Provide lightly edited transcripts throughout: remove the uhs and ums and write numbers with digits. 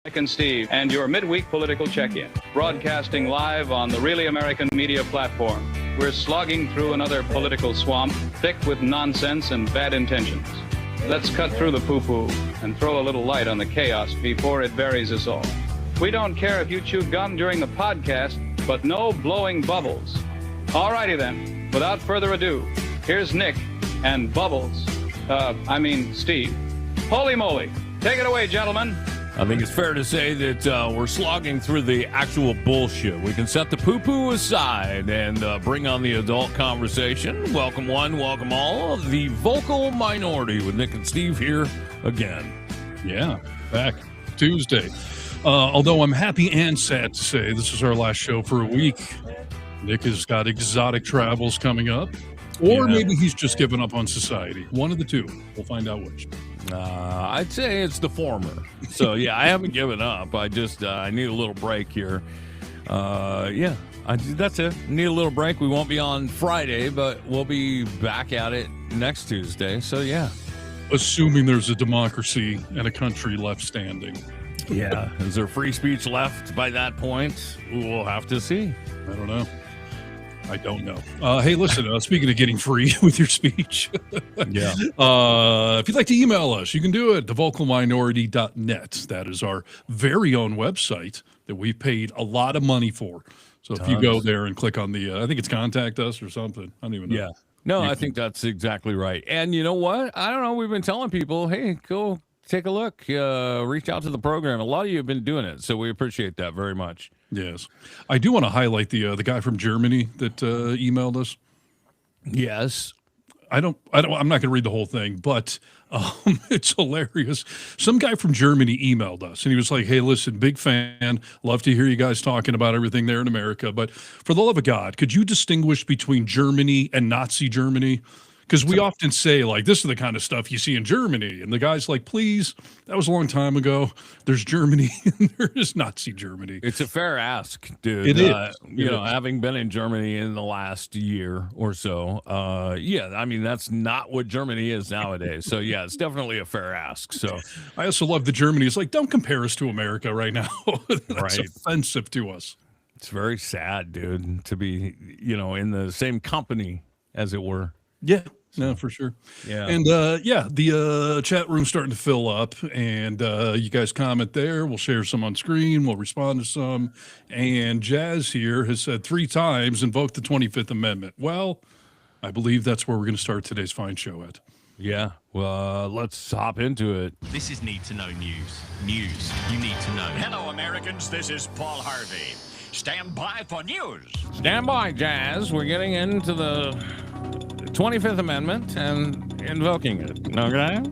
Nick and Steve, and your midweek political check-in. Broadcasting live on the Really American Media platform. We're slogging through another political swamp, thick with nonsense and bad intentions. Let's cut through the poo-poo and throw a little light on the chaos before it buries us all. We don't care if you chew gum during the podcast, but no blowing bubbles. Alrighty then, without further ado, here's Nick and Bubbles. Steve. Holy moly. Take it away, gentlemen. I think it's fair to say that we're slogging through the actual bullshit. We can set the poo-poo aside and bring on the adult conversation. Welcome one, welcome all. The vocal minority with Nick and Steve here again. Yeah, back Tuesday. Although I'm happy and sad to say this is our last show for a week. Nick has got exotic travels coming up. Or maybe he's just given up on society. One of the two. We'll find out which. I'd say it's the former. So, yeah, I haven't given up. I just I need a little break here. That's it. Need a little break. We won't be on Friday, but we'll be back at it next Tuesday. So, yeah. Assuming there's a democracy and a country left standing. Yeah. Is there free speech left by that point? We'll have to see. I don't know. Hey, listen, speaking of getting free with your speech, if you'd like to email us, you can do it, thevocalminority.net. That is our very own website that we've paid a lot of money for. So if you go there and click on the, I think it's contact us or something. I don't even know. Yeah. No, I think that's exactly right. And you know what? I don't know. We've been telling people, hey, go take a look, reach out to the program. A lot of you have been doing it, so we appreciate that very much. Yes. I do want to highlight the guy from Germany that emailed us. Yes. I'm not going to read the whole thing, but it's hilarious. Some guy from Germany emailed us and he was like, hey, listen, big fan. Love to hear you guys talking about everything there in America. But for the love of God, could you distinguish between Germany and Nazi Germany? Because we often say, like, this is the kind of stuff you see in Germany. And the guy's like, please, that was a long time ago. There's Germany and there is Nazi Germany. It's a fair ask, dude. It is. Having been in Germany in the last year or so, that's not what Germany is nowadays. So, yeah, it's definitely a fair ask. So I also love that Germany is like, don't compare us to America right now. That's offensive to us. It's very sad, dude, to be, in the same company, as it were. Yeah. No, for sure. Yeah. And the chat room's starting to fill up, and you guys comment there. We'll share some on screen. We'll respond to some. And Jazz here has said 3 times, invoke the 25th Amendment. Well, I believe that's where we're going to start today's fine show at. Yeah. Well, let's hop into it. This is Need to Know News. News you need to know. Hello, Americans. This is Paul Harvey. Stand by for news. Stand by, Jazz. We're getting into the 25th Amendment and invoking it. Okay?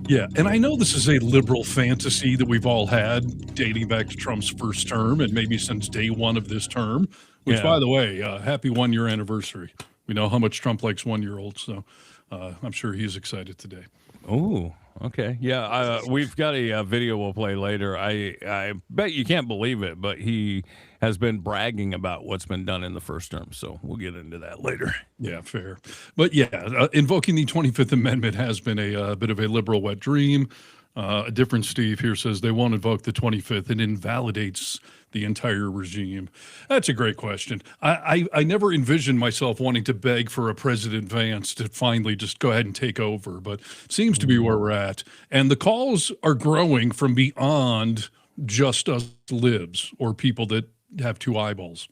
Yeah, and I know this is a liberal fantasy that we've all had dating back to Trump's first term and maybe since day one of this term, which, by the way, happy 1-year anniversary. We know how much Trump likes 1-year-olds, so I'm sure he's excited today. Oh, okay. Yeah, we've got a video we'll play later. I bet you can't believe it, but he has been bragging about what's been done in the first term, so we'll get into that later. Yeah, fair. But yeah, invoking the 25th Amendment has been a bit of a liberal wet dream. A different Steve here says they won't invoke the 25th. It invalidates the entire regime. That's a great question. I never envisioned myself wanting to beg for a President Vance to finally just go ahead and take over, but it seems to be where we're at. And the calls are growing from beyond just us libs or people that have 2 eyeballs.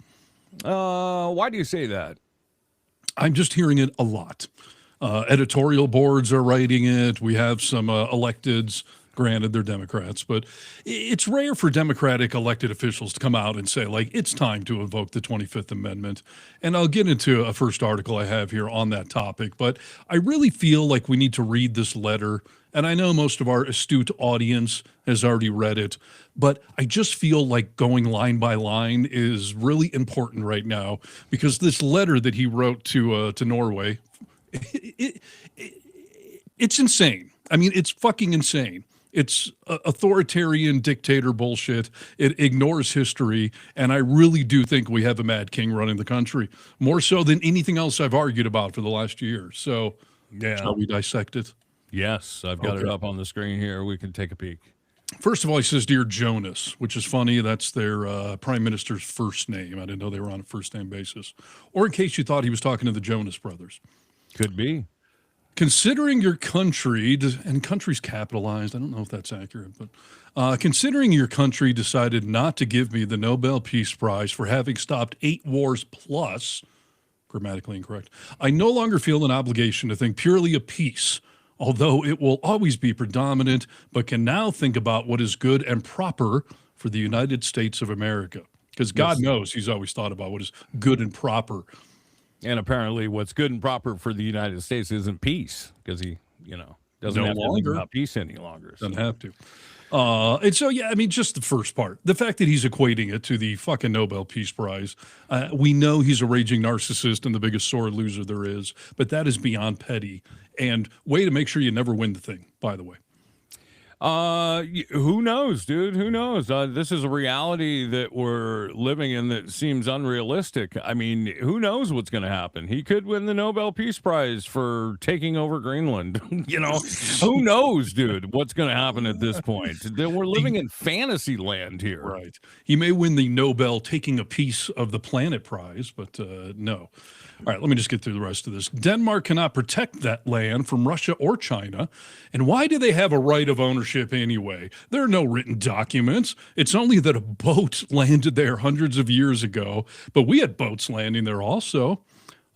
Why do you say that? I'm just hearing it a lot. Editorial boards are writing it. We have some electeds. Granted, they're Democrats, but it's rare for Democratic elected officials to come out and say, like, it's time to invoke the 25th Amendment. And I'll get into a first article I have here on that topic, but I really feel like we need to read this letter. And I know most of our astute audience has already read it, but I just feel like going line by line is really important right now because this letter that he wrote to Norway, it's insane. I mean, it's fucking insane. It's authoritarian dictator bullshit. It ignores history. And I really do think we have a mad king running the country, more so than anything else I've argued about for the last year. So shall we dissect it? Yes, I've got it up on the screen here. We can take a peek. First of all, he says, "Dear Jonas," which is funny. That's their prime minister's first name. I didn't know they were on a first name basis. Or in case you thought he was talking to the Jonas Brothers. Could be. Considering your country, and country's capitalized, I don't know if that's accurate, but considering your country decided not to give me the Nobel Peace Prize for having stopped 8 wars plus, grammatically incorrect, I no longer feel an obligation to think purely of peace, although it will always be predominant, but can now think about what is good and proper for the United States of America. Because God knows he's always thought about what is good and proper. And apparently what's good and proper for the United States isn't peace, because he, doesn't No have to think longer. about peace any longer. So. Doesn't have to. And so, yeah, I mean, just the first part, the fact that he's equating it to the fucking Nobel Peace Prize. We know he's a raging narcissist and the biggest sore loser there is, but that is beyond petty and way to make sure you never win the thing, by the way. Who knows, dude? Who knows? This is a reality that we're living in that seems unrealistic. I mean, who knows what's going to happen? He could win the Nobel Peace Prize for taking over Greenland. Who knows, dude, what's going to happen at this point? We're living in fantasy land here. Right. He may win the Nobel taking a piece of the planet prize, but no. All right, let me just get through the rest of this. Denmark cannot protect that land from Russia or China. And why do they have a right of ownership anyway? There are no written documents. It's only that a boat landed there hundreds of years ago, but we had boats landing there also.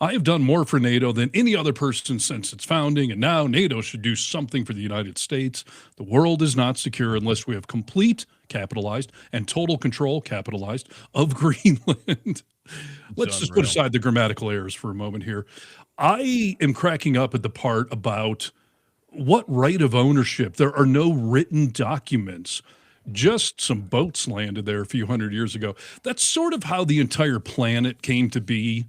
I have done more for NATO than any other person since its founding, and now NATO should do something for the United States. The world is not secure unless we have complete, capitalized, and total control, capitalized, of Greenland. Let's just put aside the grammatical errors for a moment here. I am cracking up at the part about what right of ownership. There are no written documents. Just some boats landed there a few hundred years ago. That's sort of how the entire planet came to be.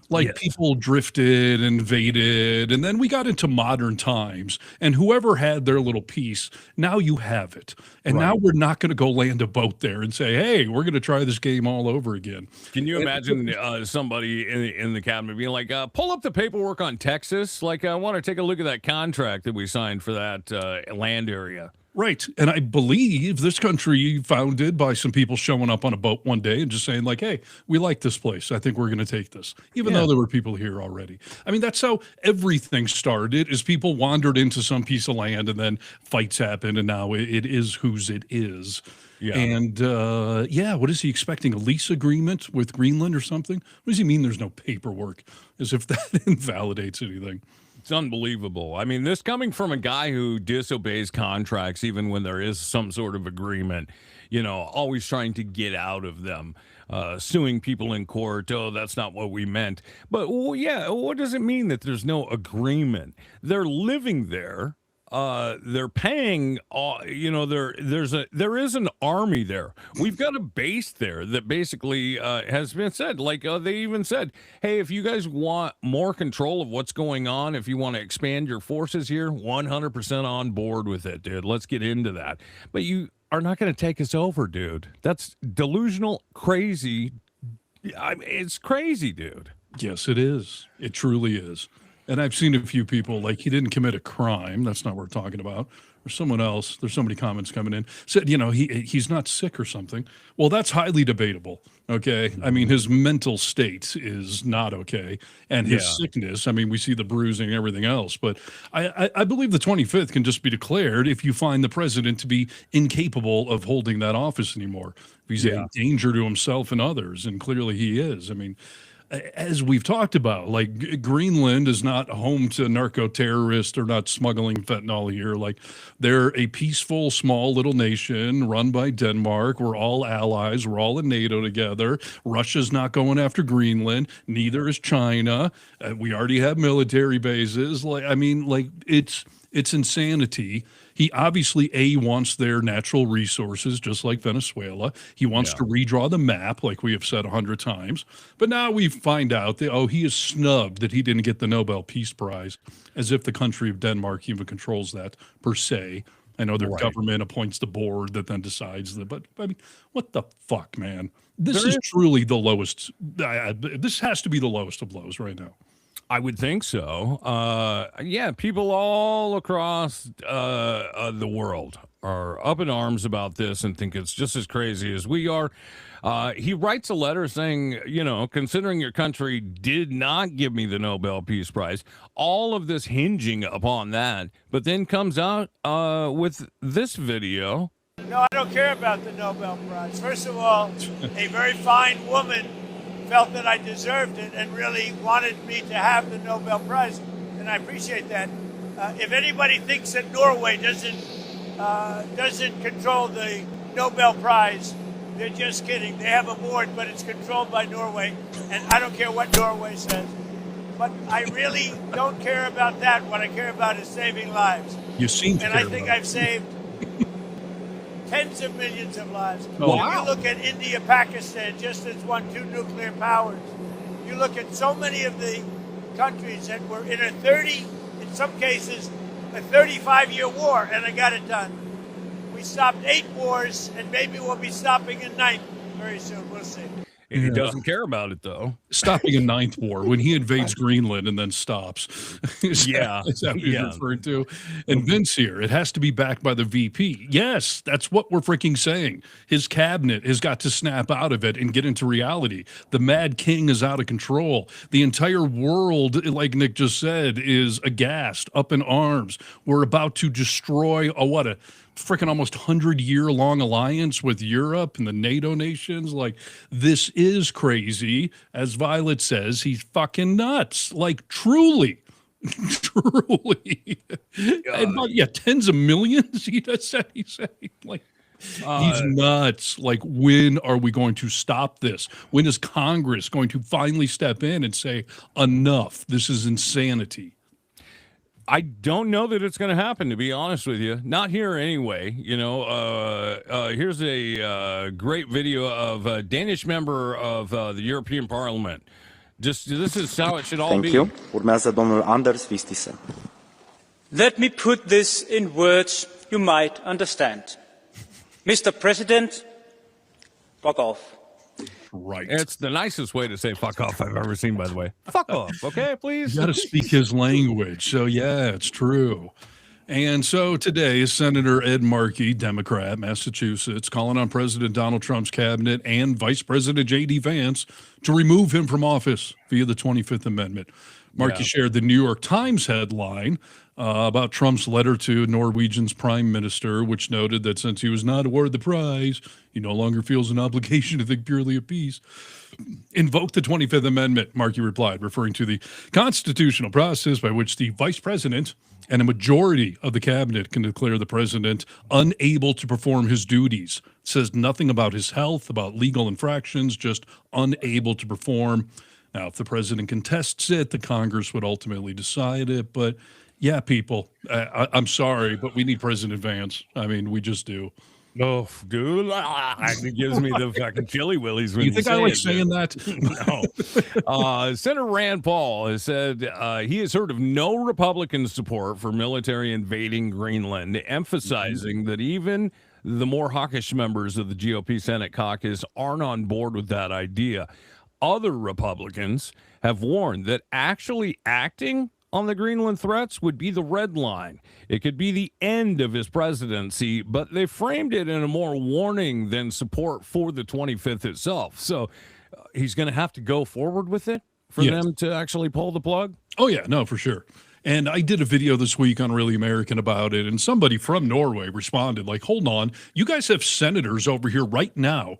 Like people drifted, invaded, and then we got into modern times. And whoever had their little piece, now you have it. And now we're not going to go land a boat there and say, hey, we're going to try this game all over again. Can you imagine somebody in the cabinet being like, pull up the paperwork on Texas? Like, I want to take a look at that contract that we signed for that land area. Right. And I believe this country founded by some people showing up on a boat one day and just saying like, hey, we like this place. I think we're going to take this, even though there were people here already. I mean, that's how everything started is people wandered into some piece of land and then fights happened. And now it is whose it is. Yeah. And what is he expecting? A lease agreement with Greenland or something? What does he mean there's no paperwork? As if that invalidates anything. It's unbelievable. I mean, this coming from a guy who disobeys contracts, even when there is some sort of agreement, always trying to get out of them, suing people in court. Oh, that's not what we meant. But what does it mean that there's no agreement? They're living there. They're paying, there is an army there. We've got a base there that basically has been said, like they even said, hey, if you guys want more control of what's going on, if you want to expand your forces here, 100% on board with it, dude. Let's get into that. But you are not going to take us over, dude. That's delusional, crazy. It's crazy, dude. Yes, it is. It truly is. And I've seen a few people, like he didn't commit a crime. That's not what we're talking about. Or someone else, there's so many comments coming in, said, he's not sick or something. Well, that's highly debatable, okay? I mean, his mental state is not okay. And his sickness, I mean, we see the bruising and everything else. But I believe the 25th can just be declared if you find the president to be incapable of holding that office anymore. If he's a danger to himself and others, and clearly he is. I mean, as we've talked about, like Greenland is not home to narco-terrorists or not smuggling fentanyl here. Like they're a peaceful, small little nation run by Denmark. We're all allies. We're all in NATO together. Russia's not going after Greenland. Neither is China. We already have military bases. It's insanity. He obviously, wants their natural resources, just like Venezuela. He wants to redraw the map, like we have said 100 times. But now we find out that, he is snubbed that he didn't get the Nobel Peace Prize, as if the country of Denmark even controls that, per se. I know their government appoints the board that then decides that. But, I mean, what the fuck, man? This is truly the lowest. This has to be the lowest of lows right now. I would think so. Yeah, people all across the world are up in arms about this and think it's just as crazy as we are. He writes a letter saying, considering your country did not give me the Nobel Peace Prize, all of this hinging upon that, but then comes out with this video. No, I don't care about the Nobel Prize. First of all, a very fine woman felt that I deserved it and really wanted me to have the Nobel Prize, and I appreciate that. If anybody thinks that Norway doesn't control the Nobel Prize, they're just kidding. They have a board, but it's controlled by Norway, and I don't care what Norway says. But I really don't care about that. What I care about is saving lives. You seem to and care I think about I've saved tens of millions of lives. Oh, If you look at India, Pakistan, just as won 2 nuclear powers. You look at so many of the countries that were in a 30, in some cases, a 35-year war, and I got it done. We stopped 8 wars, and maybe we'll be stopping a 9th very soon. We'll see. He doesn't care about it, though. Stopping a 9th war when he invades Greenland and then stops. Is Yeah. that what he's referring to? And Vince here, it has to be backed by the VP. Yes, that's what we're freaking saying. His cabinet has got to snap out of it and get into reality. The Mad King is out of control. The entire world, like Nick just said, is aghast, up in arms. We're about to destroy a freaking almost 100-year-long alliance with Europe and the NATO nations. Like, this is crazy. As Violet says, he's fucking nuts. Like, truly. Truly. And, tens of millions, he said. Like, he's nuts. Like, when are we going to stop this? When is Congress going to finally step in and say, enough, this is insanity? I don't know that it's going to happen, to be honest with you. Not here anyway. Here's a great video of a Danish member of the European Parliament. This is how it should all be. Thank you. Urmează domnul Anders Vistisen. Let me put this in words you might understand. Mr. President, fuck off. Right. It's the nicest way to say fuck off I've ever seen, by the way. Fuck off, okay, please? You got to speak his language. So, yeah, it's true. And so today, Senator Ed Markey, Democrat, Massachusetts, calling on President Donald Trump's cabinet and Vice President J.D. Vance to remove him from office via the 25th Amendment. Markey shared the New York Times headline about Trump's letter to Norwegian's prime minister, which noted that since he was not awarded the prize, he no longer feels an obligation to think purely of peace. Invoke the 25th Amendment, Markey replied, referring to the constitutional process by which the vice president and a majority of the cabinet can declare the president unable to perform his duties. It says nothing about his health, about legal infractions, just unable to perform. Now, if the president contests it, the Congress would ultimately decide it. But yeah, people, I'm sorry, but we need President Vance. I mean, we just do. Oh, dude, it gives me the fucking chilly willies when you think I like saying that? No. Senator Rand Paul has said he has heard of no Republican support for military invading Greenland, emphasizing that even the more hawkish members of the GOP Senate caucus aren't on board with that idea. Other Republicans have warned that actually acting on the Greenland threats would be the red line. It could be the end of his presidency, but they framed it in a more warning than support for the 25th itself. So he's going to have to go forward with it for them to actually pull the plug? Oh, yeah, no, for sure. And I did a video this week on Really American about it, and somebody from Norway responded like, hold on, you guys have senators over here right now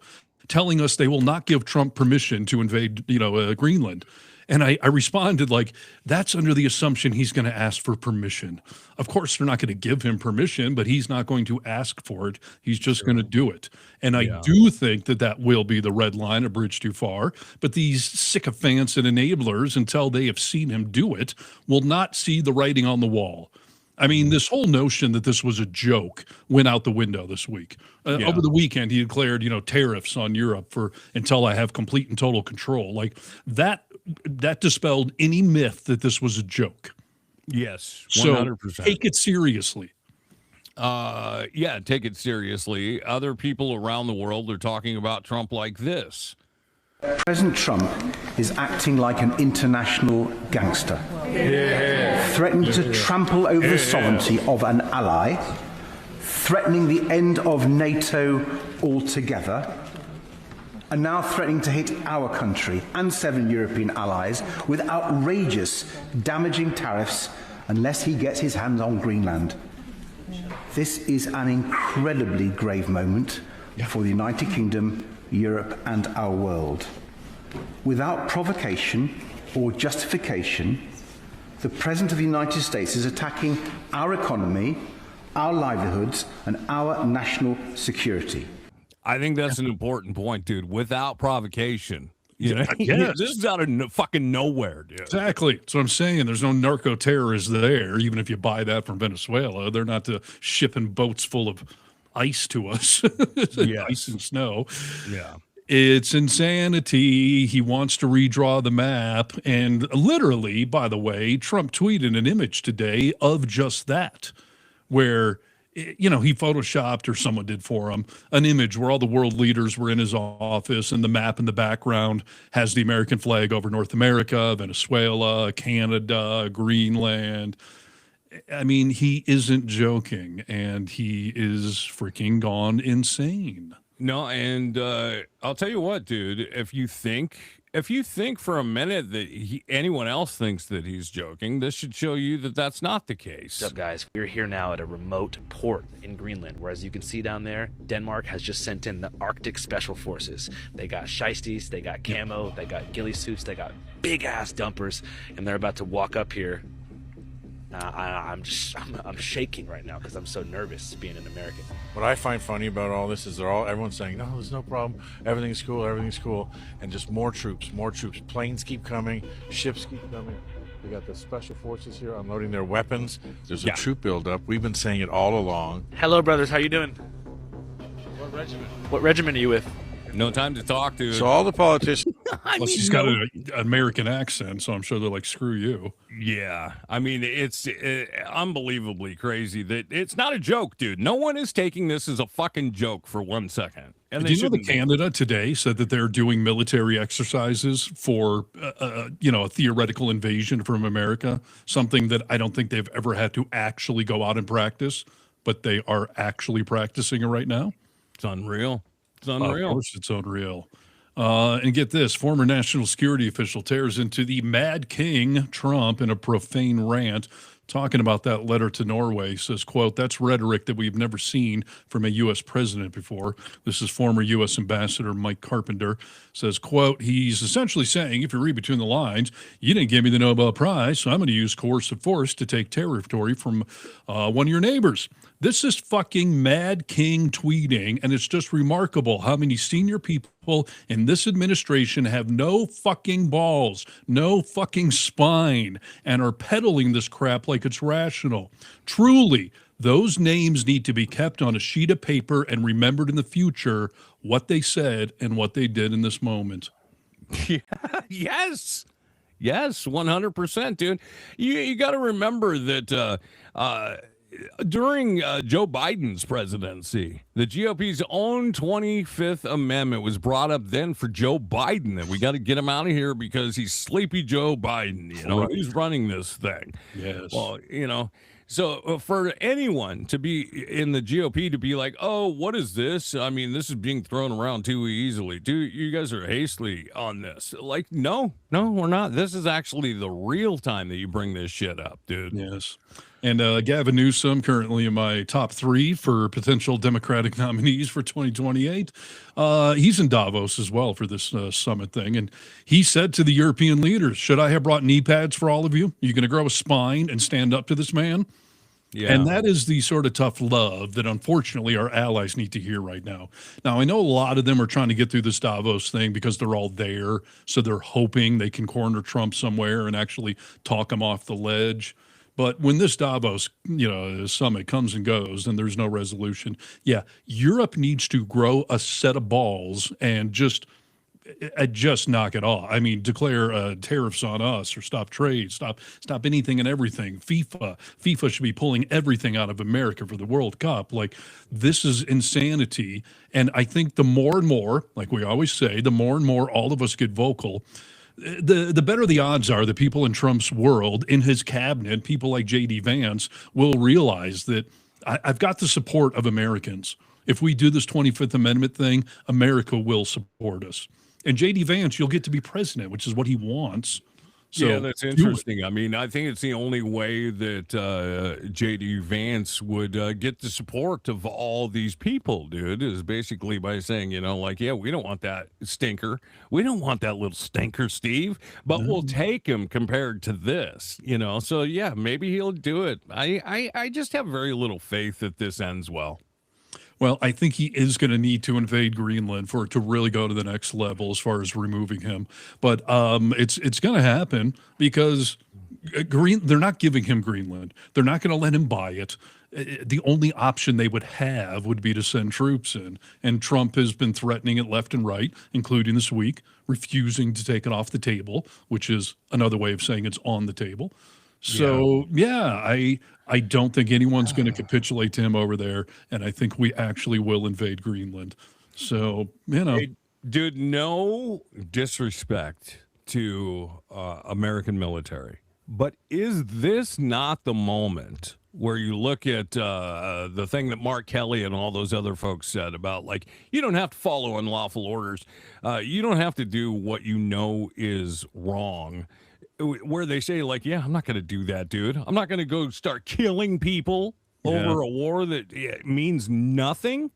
telling us they will not give Trump permission to invade, Greenland. And I responded like, that's under the assumption he's going to ask for permission. Of course, they're not going to give him permission, but he's not going to ask for it. He's just going to do it. And I do think that will be the red line, a bridge too far. But these sycophants and enablers, until they have seen him do it, will not see the writing on the wall. I mean, this whole notion that this was a joke went out the window this week. Over the weekend, he declared, tariffs on Europe until I have complete and total control. Like that dispelled any myth that this was a joke. Yes, 100%. So take it seriously. Take it seriously. Other people around the world are talking about Trump like this. President Trump is acting like an international gangster, threatening to trample over the sovereignty of an ally, threatening the end of NATO altogether, and now threatening to hit our country and 7 European allies with outrageous, damaging tariffs unless he gets his hands on Greenland. This is an incredibly grave moment for the United Kingdom, Europe, and our world. Without provocation or justification, the President of the United States is attacking our economy, our livelihoods, and our national security. I think that's an important point, dude. Without provocation. You know, Yes. This is out of fucking nowhere, dude. Exactly. That's what I'm saying. There's no narco terrorists there, even if you buy that from Venezuela. They're not shipping boats full of ice to us, ice and snow. Yeah. It's insanity. He wants to redraw the map. And literally, by the way, Trump tweeted an image today of just that, where, you know, he photoshopped, or someone did for him, an image where all the world leaders were in his office, and the map in the background has the American flag over North America, Venezuela, Canada, Greenland. I mean, he isn't joking, and he is freaking gone insane. No, and I'll tell you what, dude, if you think for a minute that anyone else thinks that he's joking, this should show you that that's not the case. What's up, guys? We're here now at a remote port in Greenland, where, as you can see down there, Denmark has just sent in the Arctic Special Forces. They got shiesties, they got camo, they got ghillie suits, they got big-ass dumpers, and they're about to walk up here. I'm shaking right now because I'm so nervous being an American. What I find funny about all this is everyone's saying, no, there's no problem, everything's cool, and just more troops. Planes keep coming, ships keep coming. We got the special forces here unloading their weapons. There's a troop buildup. We've been saying it all along. Hello, brothers. How you doing? What regiment? What regiment are you with? No time to talk, dude. So all the politicians. Plus, he's got an American accent, so I'm sure they're like, screw you. Yeah. I mean, it's unbelievably crazy that it's not a joke, dude. No one is taking this as a fucking joke for 1 second. And do you know that Canada today said that they're doing military exercises for, a theoretical invasion from America, something that I don't think they've ever had to actually go out and practice, but they are actually practicing it right now? It's unreal. It's unreal. Of course, it's unreal. And get this, former national security official tears into the Mad King Trump in a profane rant, talking about that letter to Norway. Says, quote, that's rhetoric that we've never seen from a U.S. president before. This is former U.S. Ambassador Mike Carpenter. Says, quote, he's essentially saying, if you read between the lines, you didn't give me the Nobel Prize, so I'm going to use coercive force to take territory from one of your neighbors. This is fucking Mad King tweeting, and it's just remarkable how many senior people in this administration have no fucking balls, no fucking spine, and are peddling this crap like it's rational. Truly, those names need to be kept on a sheet of paper and remembered in the future, what they said and what they did in this moment. Yeah, yes. Yes, 100%, dude. You got to remember that during Joe Biden's presidency, the GOP's own 25th Amendment was brought up then for Joe Biden, that we got to get him out of here because he's sleepy Joe Biden. You know, Right. He's running this thing. Yes. Well, so for anyone to be in the GOP to be like, oh, what is this? I mean, this is being thrown around too easily. You guys are hastily on this. Like, no, we're not. This is actually the real time that you bring this shit up, dude. Yes. And Gavin Newsom, currently in my top 3 for potential Democratic nominees for 2028. He's in Davos as well for this summit thing. And he said to the European leaders, should I have brought knee pads for all of you? Are you going to grow a spine and stand up to this man? Yeah. And that is the sort of tough love that unfortunately our allies need to hear right now. Now, I know a lot of them are trying to get through this Davos thing because they're all there. So they're hoping they can corner Trump somewhere and actually talk him off the ledge. But when this Davos, summit comes and goes and there's no resolution, Europe needs to grow a set of balls and just just knock it off. I mean, declare tariffs on us or stop trade, stop anything and everything. FIFA should be pulling everything out of America for the World Cup. Like, this is insanity. And I think the more and more, like we always say, the more and more all of us get vocal, the better the odds are that people in Trump's world, in his cabinet, people like J.D. Vance, will realize that I've got the support of Americans. If we do this 25th Amendment thing, America will support us. And J.D. Vance, you'll get to be president, which is what he wants. So yeah, that's interesting. I mean, I think it's the only way that J.D. Vance would get the support of all these people, dude, is basically by saying, you know, like, yeah, we don't want that stinker. We don't want that little stinker, Steve, but we'll take him compared to this, you know. So, yeah, maybe he'll do it. I just have very little faith that this ends well. Well, I think he is going to need to invade Greenland for it to really go to the next level as far as removing him. But it's going to happen because they're not giving him Greenland. They're not going to let him buy it. The only option they would have would be to send troops in. And Trump has been threatening it left and right, including this week, refusing to take it off the table, which is another way of saying it's on the table. So, I don't think anyone's going to capitulate to him over there, and I think we actually will invade Greenland. So, you know. Hey, dude, no disrespect to American military, but is this not the moment where you look at the thing that Mark Kelly and all those other folks said about, like, you don't have to follow unlawful orders. You don't have to do what you know is wrong. Where they say, like, yeah, I'm not going to do that, dude. I'm not going to go start killing people over a war that means nothing.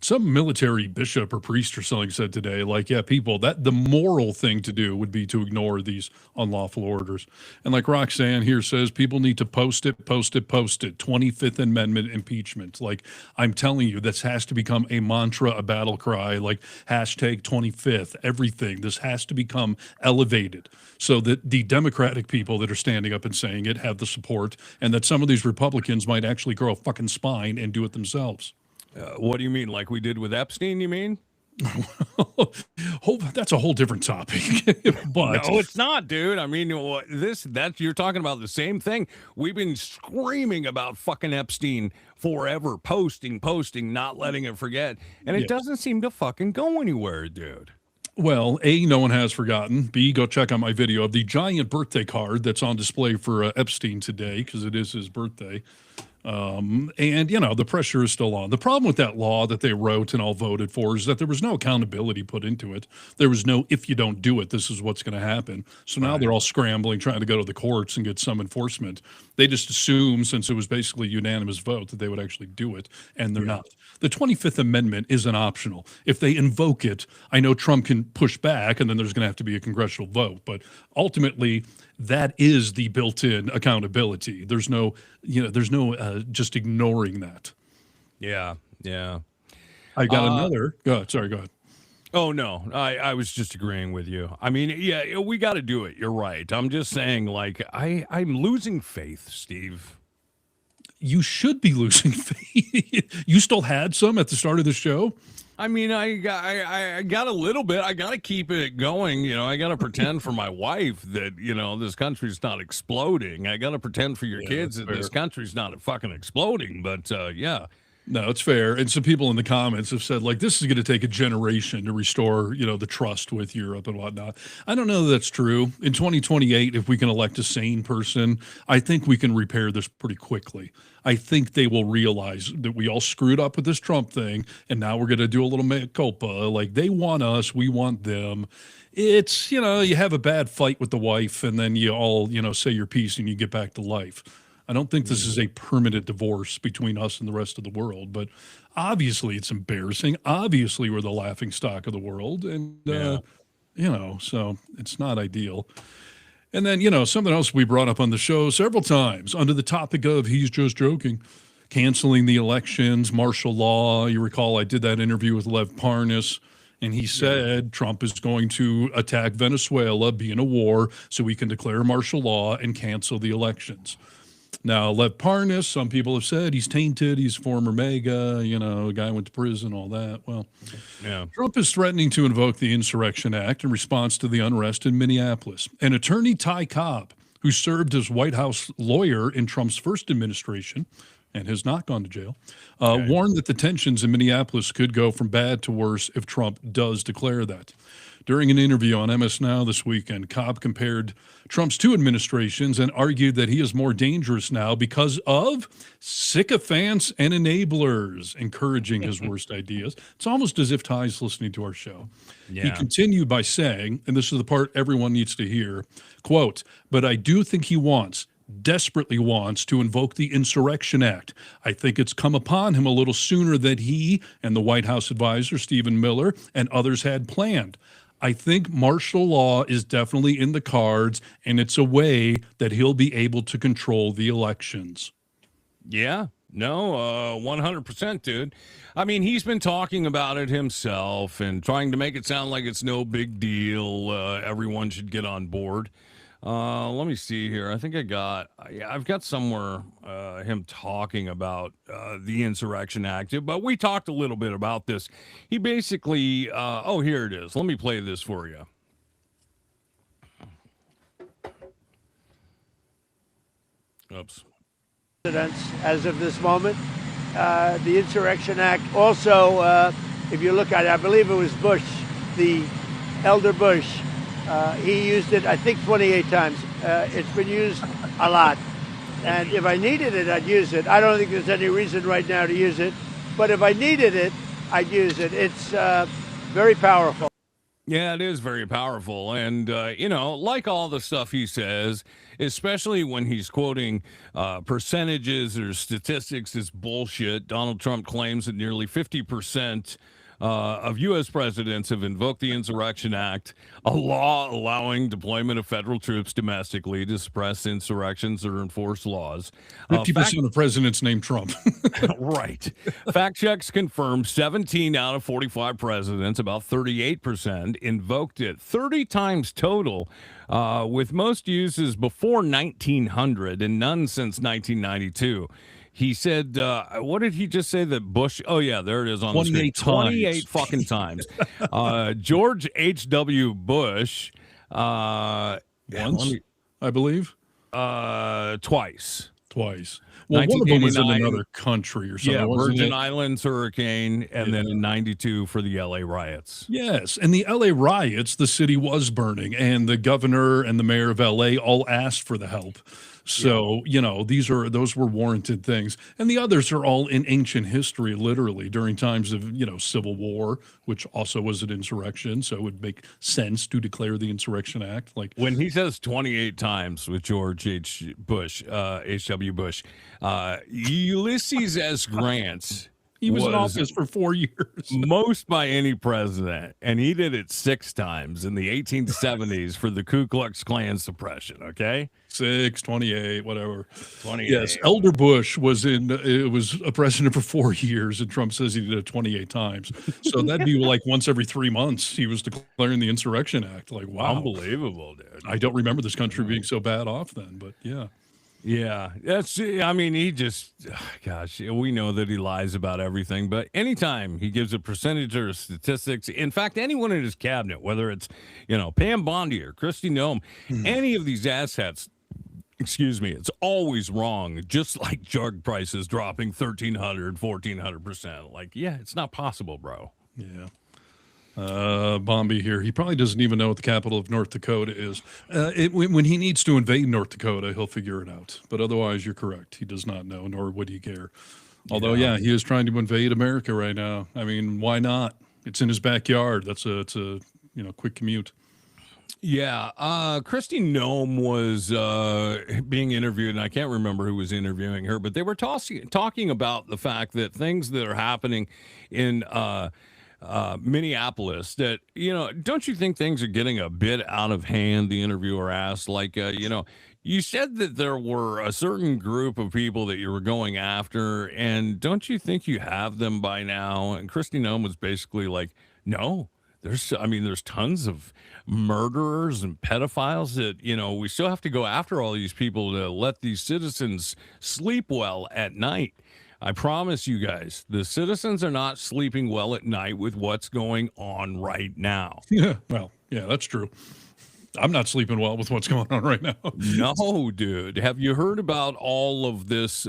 Some military bishop or priest or something said today, like, yeah, people, that the moral thing to do would be to ignore these unlawful orders. And like Roxanne here says, people need to post it. 25th Amendment impeachment. Like, I'm telling you, this has to become a mantra, a battle cry, like hashtag 25th, everything. This has to become elevated so that the Democratic people that are standing up and saying it have the support, and that some of these Republicans might actually grow a fucking spine and do it themselves. What do you mean? Like we did with Epstein, you mean? That's a whole different topic. But no, it's not, dude. I mean, you're talking about the same thing. We've been screaming about fucking Epstein forever, posting, not letting it forget. And it doesn't seem to fucking go anywhere, dude. Well, A, no one has forgotten. B, go check out my video of the giant birthday card that's on display for Epstein today, because it is his birthday. And, you know, the pressure is still on. The problem with that law that they wrote and all voted for is that there was no accountability put into it. There was no, if you don't do it, this is what's going to happen. So now they're all scrambling, trying to go to the courts and get some enforcement. They just assume, since it was basically a unanimous vote, that they would actually do it, and they're not. The 25th Amendment isn't optional. If they invoke it, I know Trump can push back, and then there's going to have to be a congressional vote. But ultimately, that is the built-in accountability. There's no just ignoring that. Yeah. I got another. Go ahead. Sorry, go ahead. Oh, no, I was just agreeing with you. I mean, yeah, we got to do it. You're right. I'm just saying, like, I'm losing faith, Steve. You should be losing faith. You still had some at the start of the show? I mean, I got a little bit. I got to keep it going. You know, I got to pretend for my wife that, you know, this country's not exploding. I got to pretend for your kids that this country's not fucking exploding. But, yeah. No, it's fair. And some people in the comments have said, like, this is going to take a generation to restore, you know, the trust with Europe and whatnot. I don't know that that's true. In 2028, if we can elect a sane person, I think we can repair this pretty quickly. I think they will realize that we all screwed up with this Trump thing, and now we're going to do a little mea culpa. Like, they want us, we want them. It's, you know, you have a bad fight with the wife, and then you all, you know, say your piece and you get back to life. I don't think this is a permanent divorce between us and the rest of the world, but obviously it's embarrassing. Obviously we're the laughing stock of the world, and, you know, so it's not ideal. And then, you know, something else we brought up on the show several times under the topic of he's just joking, canceling the elections, martial law. You recall I did that interview with Lev Parnas, and he said Trump is going to attack Venezuela, be in a war, so we can declare martial law and cancel the elections. Now, Lev Parnas, some people have said he's tainted. He's former MAGA, a guy went to prison, all that. Well, yeah. Trump is threatening to invoke the Insurrection Act in response to the unrest in Minneapolis. And attorney Ty Cobb, who served as White House lawyer in Trump's first administration and has not gone to jail, warned that the tensions in Minneapolis could go from bad to worse if Trump does declare that. During an interview on MS Now this weekend, Cobb compared Trump's two administrations and argued that he is more dangerous now because of sycophants and enablers encouraging his worst ideas. It's almost as if Ty's listening to our show. Yeah. He continued by saying, and this is the part everyone needs to hear, quote, "But I do think he desperately wants to invoke the Insurrection Act. I think it's come upon him a little sooner than he and the White House advisor, Stephen Miller, and others had planned. I think martial law is definitely in the cards, and it's a way that he'll be able to control the elections." Yeah, no, 100%, dude. I mean, he's been talking about it himself and trying to make it sound like it's no big deal. Everyone should get on board. Let me see here. I think I've got somewhere him talking about the Insurrection Act, but we talked a little bit about this. He basically, here it is. Let me play this for you. Oops. As of this moment, the Insurrection Act also, if you look at it, I believe it was Bush, the elder Bush, he used it, I think, 28 times. It's been used a lot. And if I needed it, I'd use it. I don't think there's any reason right now to use it. But if I needed it, I'd use it. It's very powerful. Yeah, it is very powerful. And, like all the stuff he says, especially when he's quoting percentages or statistics, is bullshit. Donald Trump claims that nearly 50% of U.S. presidents have invoked the Insurrection Act, a law allowing deployment of federal troops domestically to suppress insurrections or enforce laws. 50% of presidents named Trump. Right. Fact checks confirm 17 out of 45 presidents, about 38%, invoked it 30 times total, with most uses before 1900 and none since 1992. He said, what did he just say that Bush? Oh, yeah, there it is on the screen. 28 fucking times. George H.W. Bush. Once, I believe. Twice. Well, one of them was in another country or something. Yeah, wasn't Virgin it? Islands hurricane, and then in 92 for the L.A. riots. Yes, and the L.A. riots, the city was burning, and the governor and the mayor of L.A. all asked for the help. So, those were warranted things. And the others are all in ancient history, literally, during times of, Civil War, which also was an insurrection. So it would make sense to declare the Insurrection Act. Like when he says 28 times with George H.W. Bush, Ulysses S. Grant. He was in office for 4 years. Most by any president. And he did it 6 times in the 1870s for the Ku Klux Klan suppression, okay? 6, 28, whatever. 28. Yes, Elder Bush was a president for 4 years, and Trump says he did it 28 times. So that'd be like once every 3 months he was declaring the Insurrection Act. Like, wow. Unbelievable, dude. I don't remember this country being so bad off then, but yeah. Yeah, he just, gosh, we know that he lies about everything, but anytime he gives a percentage or statistics, in fact, anyone in his cabinet, whether it's, Pam Bondi or Kristi Noem, any of these assets, it's always wrong, just like drug prices dropping 1,300, 1,400%. Like, yeah, it's not possible, bro. Yeah. Bombi here. He probably doesn't even know what the capital of North Dakota is. When he needs to invade North Dakota, he'll figure it out. But otherwise, you're correct. He does not know, nor would he care. Although, he is trying to invade America right now. I mean, why not? It's in his backyard. It's a quick commute. Yeah, Kristi Noem was being interviewed, and I can't remember who was interviewing her, but they were talking about the fact that things that are happening in Minneapolis, that, don't you think things are getting a bit out of hand? The interviewer asked, like, you said that there were a certain group of people that you were going after, and don't you think you have them by now? And Kristi Noem was basically like, no, there's tons of murderers and pedophiles that, we still have to go after all these people to let these citizens sleep well at night. I promise you guys, the citizens are not sleeping well at night with what's going on right now. Yeah, well, yeah, that's true. I'm not sleeping well with what's going on right now. No, dude. Have you heard about all of this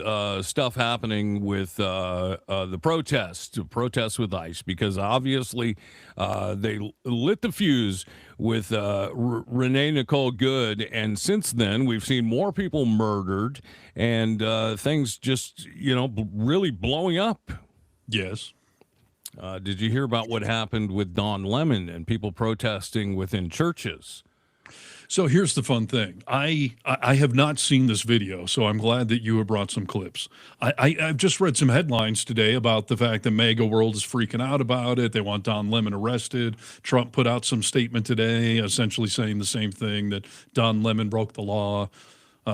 stuff happening with the protests with ICE? Because obviously they lit the fuse with Renee Nicole Good, and since then we've seen more people murdered and things just, really blowing up. Yes. Did you hear about what happened with Don Lemon and people protesting within churches? So here's the fun thing. I have not seen this video, so I'm glad that you have brought some clips. I've just read some headlines today about the fact that MAGA world is freaking out about it. They want Don Lemon arrested. Trump put out some statement today essentially saying the same thing, that Don Lemon broke the law.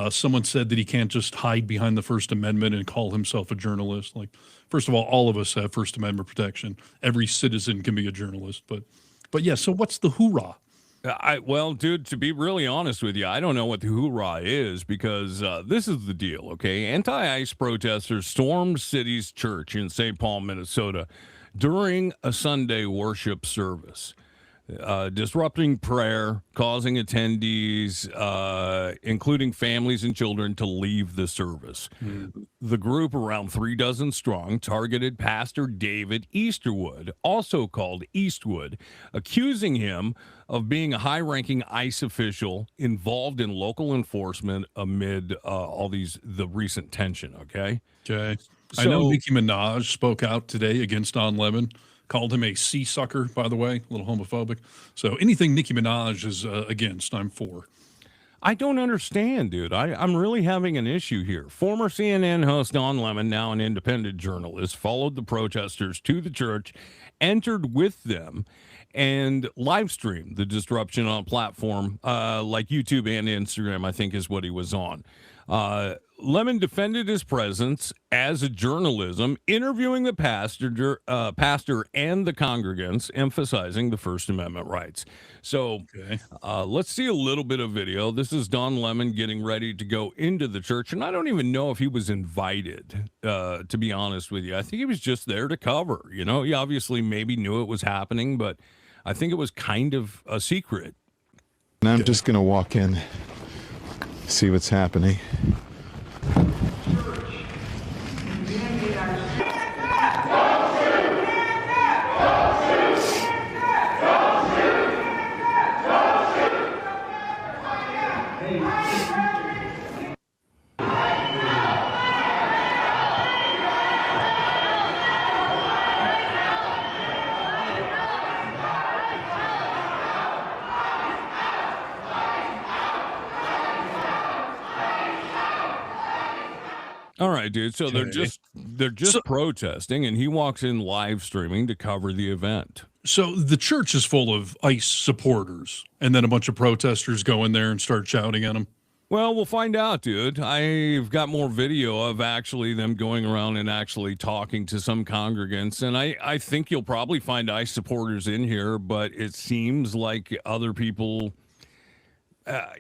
Someone said that he can't just hide behind the First Amendment and call himself a journalist. Like, first of all of us have First Amendment protection. Every citizen can be a journalist. But yeah, so what's the hoorah? Well, dude, to be really honest with you, I don't know what the hoorah is, because this is the deal, okay? Anti-ICE protesters stormed City's church in St. Paul, Minnesota during a Sunday worship service, disrupting prayer, causing attendees, including families and children, to leave the service. The group, around 36 strong, targeted Pastor David Easterwood, also called Eastwood, accusing him of being a high-ranking ICE official involved in local enforcement amid the recent tension, okay? Okay. I know Nicki Minaj spoke out today against Don Lemon, called him a sea sucker, by the way, a little homophobic. So anything Nicki Minaj is against, I'm for. I don't understand, dude. I'm really having an issue here. Former CNN host Don Lemon, now an independent journalist, followed the protesters to the church, entered with them, and live streamed the disruption on a platform like YouTube and Instagram, I think is what he was on. Lemon defended his presence as a journalism, interviewing the pastor and the congregants, emphasizing the First Amendment rights. So let's see a little bit of video. This is Don Lemon getting ready to go into the church, and I don't even know if he was invited, to be honest with you. I think he was just there to cover. He obviously maybe knew it was happening, but I think it was kind of a secret. And I'm just going to walk in, see what's happening. All right, dude. So they're just protesting, and he walks in live streaming to cover the event. So the church is full of ICE supporters, and then a bunch of protesters go in there and start shouting at them. Well, we'll find out, dude. I've got more video of actually them going around and actually talking to some congregants, and I think you'll probably find ICE supporters in here, but it seems like other people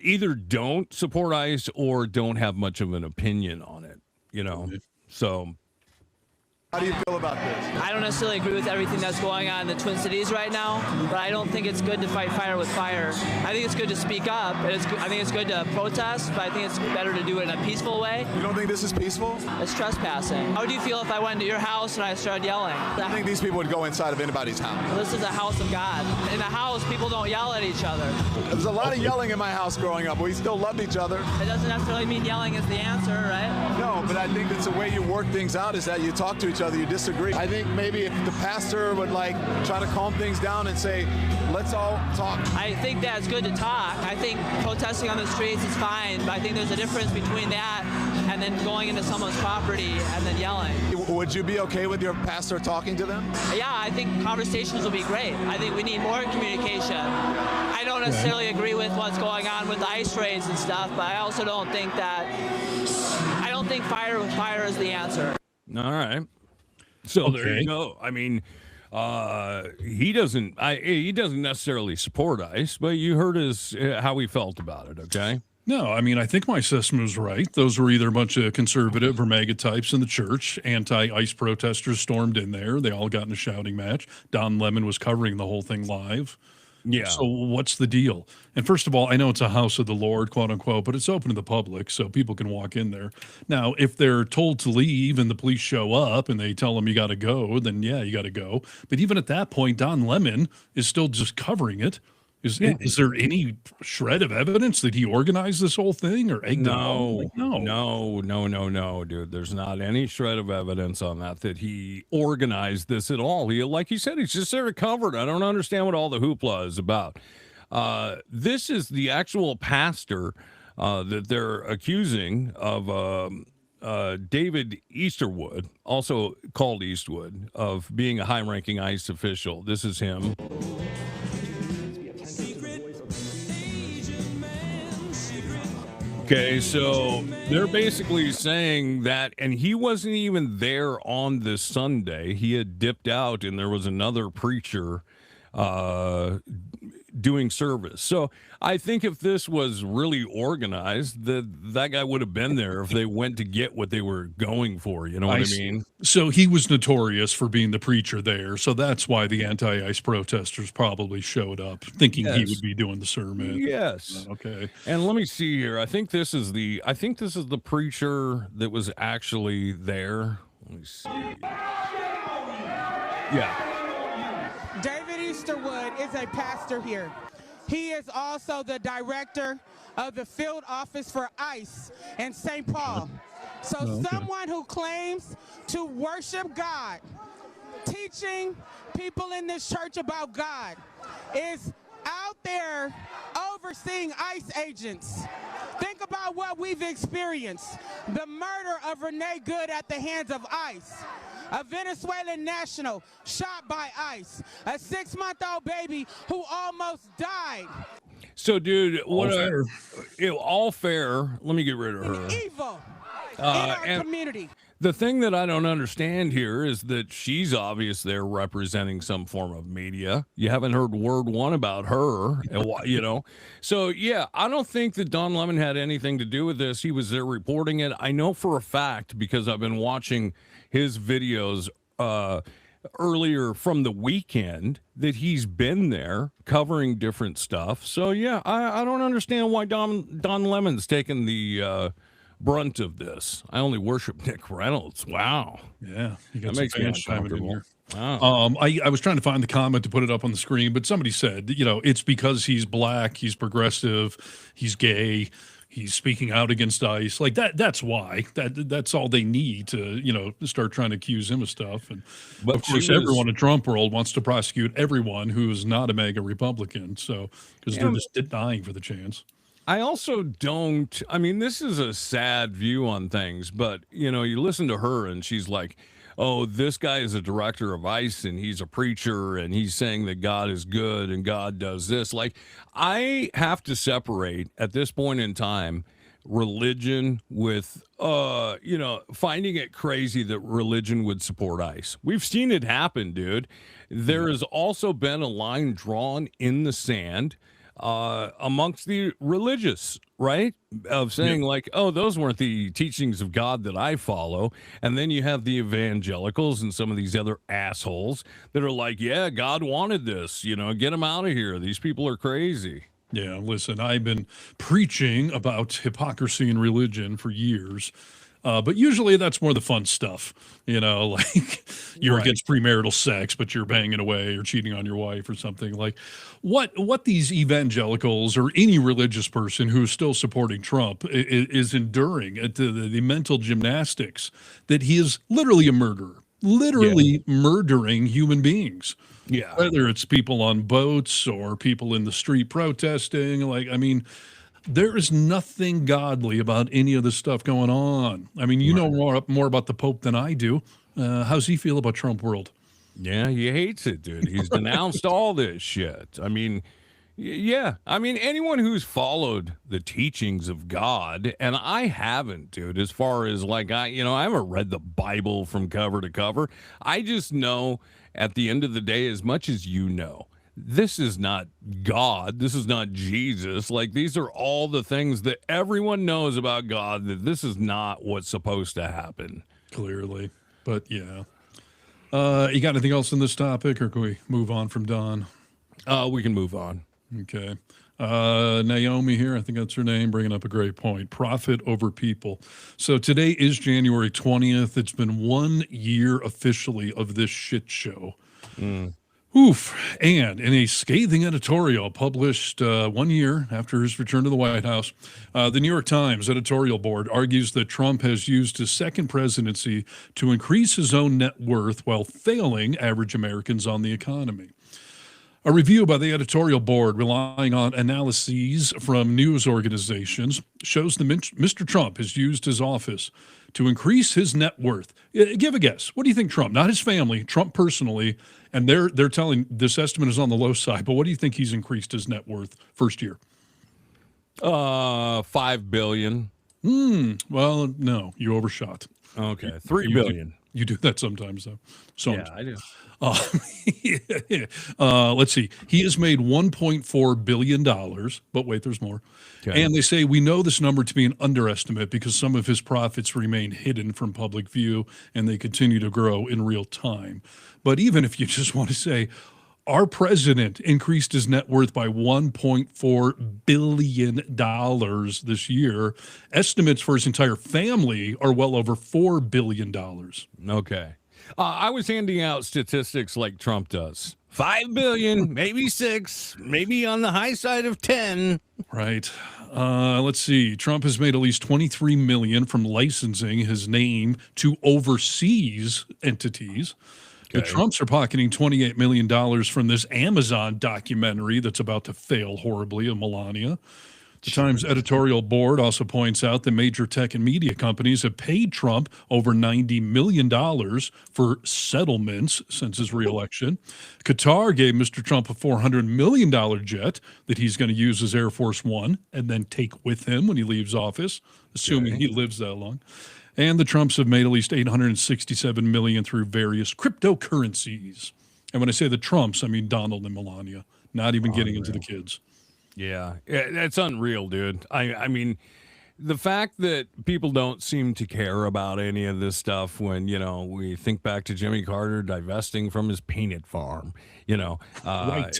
either don't support ICE or don't have much of an opinion on it. So how do you feel about this? I don't necessarily agree with everything that's going on in the Twin Cities right now, but I don't think it's good to fight fire with fire. I think it's good to speak up. I think it's good to protest, but I think it's better to do it in a peaceful way. You don't think this is peaceful? It's trespassing. How would you feel if I went to your house and I started yelling? I think these people would go inside of anybody's house. This is a house of God. In the house, people don't yell at each other. There was a lot of yelling in my house growing up. We still loved each other. It doesn't necessarily mean yelling is the answer, right? No, but I think it's the way you work things out is that you talk to each other, you disagree. I think maybe if the pastor would try to calm things down and say, let's all talk. I think that it's good to talk. I think protesting on the streets is fine, but I think there's a difference between that and then going into someone's property and then yelling. Would you be okay with your pastor talking to them? Yeah, I think conversations will be great. I think we need more communication. I don't necessarily agree with what's going on with the ICE raids and stuff, but I also don't think fire with fire is the answer. All right. So there you go. I mean, He doesn't necessarily support ICE, but you heard how he felt about it. Okay. No, I mean, I think my assessment was right. Those were either a bunch of conservative or MAGA types in the church. Anti-ICE protesters stormed in there. They all got in a shouting match. Don Lemon was covering the whole thing live. Yeah. So what's the deal? And first of all, I know it's a house of the Lord, quote unquote, but it's open to the public, so people can walk in there. Now, if they're told to leave and the police show up and they tell them you got to go, then yeah, you got to go. But even at that point, Don Lemon is still just covering it. Is there any shred of evidence that he organized this whole thing or egged No, it on? no, dude. There's not any shred of evidence on that he organized this at all. He, like you said, he's just there to cover it. I don't understand what all the hoopla is about. This is the actual pastor that they're accusing of David Easterwood, also called Eastwood, of being a high-ranking ICE official. This is him. Okay, so they're basically saying that, and he wasn't even there on this Sunday. He had dipped out, and there was another preacher doing service. So I think if this was really organized, that guy would have been there if they went to get what they were going for. You know what I mean? So he was notorious for being the preacher there. So that's why the anti-ICE protesters probably showed up thinking he would be doing the sermon. Yes. Okay. And let me see here. I think this is the preacher that was actually there. Let me see. Yeah. David Easterwood is a pastor here. He is also the director of the field office for ICE in St. Paul. So someone who claims to worship God, teaching people in this church about God, is out there overseeing ICE agents. Think about what we've experienced. The murder of Renee Good at the hands of ICE. A Venezuelan national shot by ICE. A 6-month-old baby who almost died. So, dude, all fair. Let me get rid of her. Evil in our community. The thing that I don't understand here is that she's obvious there representing some form of media. You haven't heard word one about her, you know. So, yeah, I don't think that Don Lemon had anything to do with this. He was there reporting it. I know for a fact because I've been watching his videos earlier from the weekend that he's been there covering different stuff. So, yeah, I don't understand why Don Lemon's taking the brunt of this. I only worship Nick Reynolds. Wow. Yeah. That makes me uncomfortable. Wow. I was trying to find the comment to put it up on the screen, but somebody said, you know, it's because he's black, he's progressive, he's gay, he's speaking out against ICE. Like that's why. That's all they need to, you know, start trying to accuse him of stuff. And of course, everyone in Trump world wants to prosecute everyone who is not a MAGA Republican. So because they're just dying for the chance. I also don't, I mean, this is a sad view on things, but, you know, you listen to her and she's like, oh, this guy is a director of ICE and he's a preacher and he's saying that God is good and God does this. Like, I have to separate at this point in time religion with, you know, finding it crazy that religion would support ICE. We've seen it happen, dude. There has also been a line drawn in the sand amongst the religious, right? Of saying like, oh, those weren't the teachings of God that I follow. And then you have the evangelicals and some of these other assholes that are like, yeah, God wanted this, you know, get them out of here. These people are crazy. Yeah, listen, I've been preaching about hypocrisy in religion for years. But usually that's more the fun stuff, you know, like you're against premarital sex, but you're banging away or cheating on your wife or something. Like what these evangelicals or any religious person who is still supporting Trump is enduring the mental gymnastics that he is literally a murderer, murdering human beings. Yeah. Whether it's people on boats or people in the street protesting, like, I mean, there is nothing godly about any of this stuff going on. I mean, you know more about the Pope than I do. How's he feel about Trump world? Yeah, he hates it, dude. He's denounced all this shit. I mean, yeah. I mean, anyone who's followed the teachings of God, and I haven't, dude, as far as like, I haven't read the Bible from cover to cover. I just know, at the end of the day, as much as you know, this is not God. This is not Jesus. Like, these are all the things that everyone knows about God, that this is not what's supposed to happen. Clearly. But yeah. You got anything else in this topic, or can we move on from Don? We can move on. Okay. Naomi here, I think that's her name, bringing up a great point. Profit over people. So today is January 20th. It's been 1 year officially of this shit show. Oof. And in a scathing editorial published 1 year after his return to the White House, the New York Times editorial board argues that Trump has used his second presidency to increase his own net worth while failing average Americans on the economy. A review by the editorial board, relying on analyses from news organizations, shows that Mr. Trump has used his office to increase his net worth. Give a guess. What do you think, Trump? Not his family, Trump personally. And they're telling this estimate is on the low side. But what do you think he's increased his net worth first year? $5 billion. Well, no, you overshot. Okay, $3 billion. You do that sometimes, though. Yeah, I do. Let's see. He has made $1.4 billion, but wait, there's more. Okay. And they say we know this number to be an underestimate because some of his profits remain hidden from public view and they continue to grow in real time. But even if you just want to say, our president increased his net worth by $1.4 billion this year. Estimates for his entire family are well over $4 billion. Okay. I was handing out statistics like Trump does. 5 billion, maybe 6, maybe on the high side of 10. Right. Let's see. Trump has made at least $23 million from licensing his name to overseas entities. The Trumps are pocketing $28 million from this Amazon documentary that's about to fail horribly of Melania. The Times editorial board also points out that major tech and media companies have paid Trump over $90 million for settlements since his reelection. Qatar gave Mr. Trump a $400 million jet that he's going to use as Air Force One and then take with him when he leaves office, assuming he lives that long. And the Trumps have made at least $867 million through various cryptocurrencies. And when I say the Trumps, I mean Donald and Melania, not even getting into the kids. Yeah, that's unreal, dude. I mean, the fact that people don't seem to care about any of this stuff when, you know, we think back to Jimmy Carter divesting from his peanut farm, you know, Right.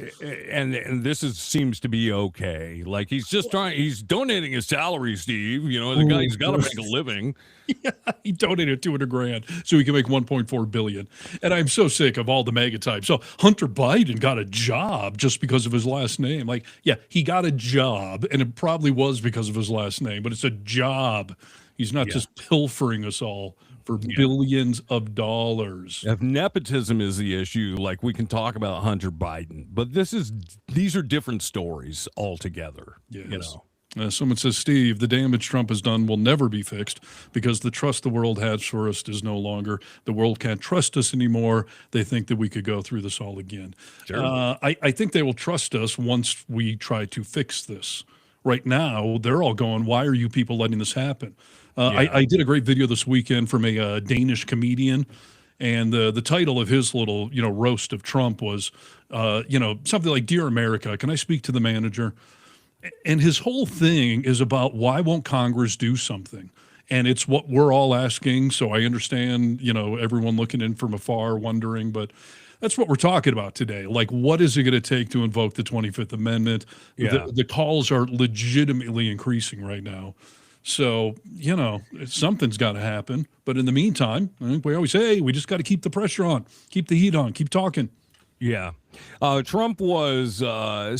and this seems to be okay. Like, he's just he's donating his salary, Steve, you know, the guy's got to make a living. Yeah, he donated $200,000 so he can make $1.4 billion. And I'm so sick of all the mega types. So Hunter Biden got a job just because of his last name. Like, yeah, he got a job, and it probably was because of his last name, but it's a job. He's not just pilfering us all for billions of dollars. If nepotism is the issue, like, we can talk about Hunter Biden, but these are different stories altogether. Yes. You know. Someone says, Steve, the damage Trump has done will never be fixed because the trust the world has for us is no longer. The world can't trust us anymore. They think that we could go through this all again. Sure. I think they will trust us once we try to fix this. Right now, they're all going, why are you people letting this happen? I did a great video this weekend from a Danish comedian, and the title of his little, roast of Trump was, something like, Dear America, can I speak to the manager? And his whole thing is about why won't Congress do something? And it's what we're all asking. So I understand, everyone looking in from afar wondering, but that's what we're talking about today. Like, what is it going to take to invoke the 25th Amendment? Yeah. The calls are legitimately increasing right now. So, something's got to happen. But in the meantime, I think we always say, hey, we just got to keep the pressure on, keep the heat on, keep talking. Yeah. Trump was,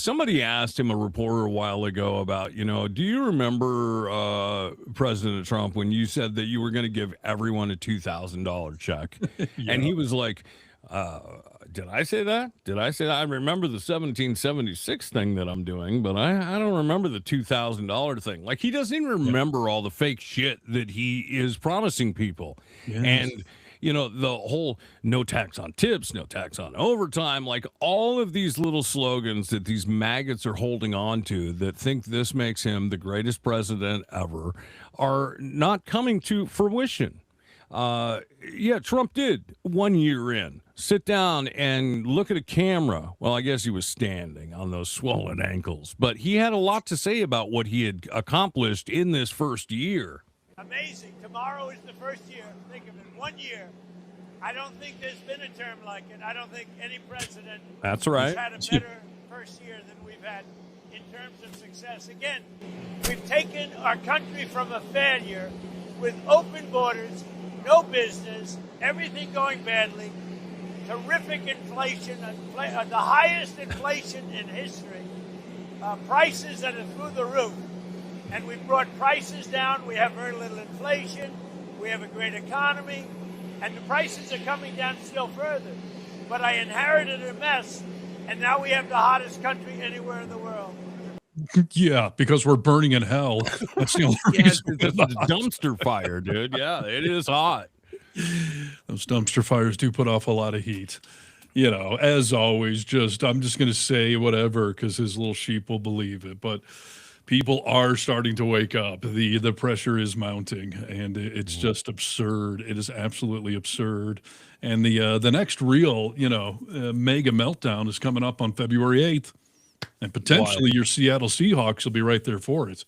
somebody asked him, a reporter a while ago, about, do you remember President Trump when you said that you were going to give everyone a $2,000 check? Yeah. And he was like, did I say that? Did I say that? I remember the 1776 thing that I'm doing, but I don't remember the $2,000 thing. Like, he doesn't even remember all the fake shit that he is promising people. Yes. And the whole no tax on tips, no tax on overtime, like all of these little slogans that these maggots are holding on to that think this makes him the greatest president ever are not coming to fruition. Yeah, Trump did 1 year in sit down and look at a camera. Well, I guess he was standing on those swollen ankles, but he had a lot to say about what he had accomplished in this first year. Amazing. Tomorrow is the first year. Think of it, 1 year. I don't think there's been a term like it. I don't think any president That's right. has had a better first year than we've had in terms of success. Again, we've taken our country from a failure with open borders, no business, everything going badly, terrific inflation, the highest inflation in history, prices that are through the roof. And we've brought prices down. We have very little inflation. We have a great economy. And the prices are coming down still further. But I inherited a mess, and now we have the hottest country anywhere in the world. Yeah, because we're burning in hell. That's the only reason. It's a dumpster fire, dude. Yeah, it is hot. Those dumpster fires do put off a lot of heat. You know, as always, I'm just going to say whatever because his little sheep will believe it. But people are starting to wake up. The pressure is mounting, and it's just absurd. It is absolutely absurd. And the next real, mega meltdown is coming up on February 8th. And potentially your Seattle Seahawks will be right there for it.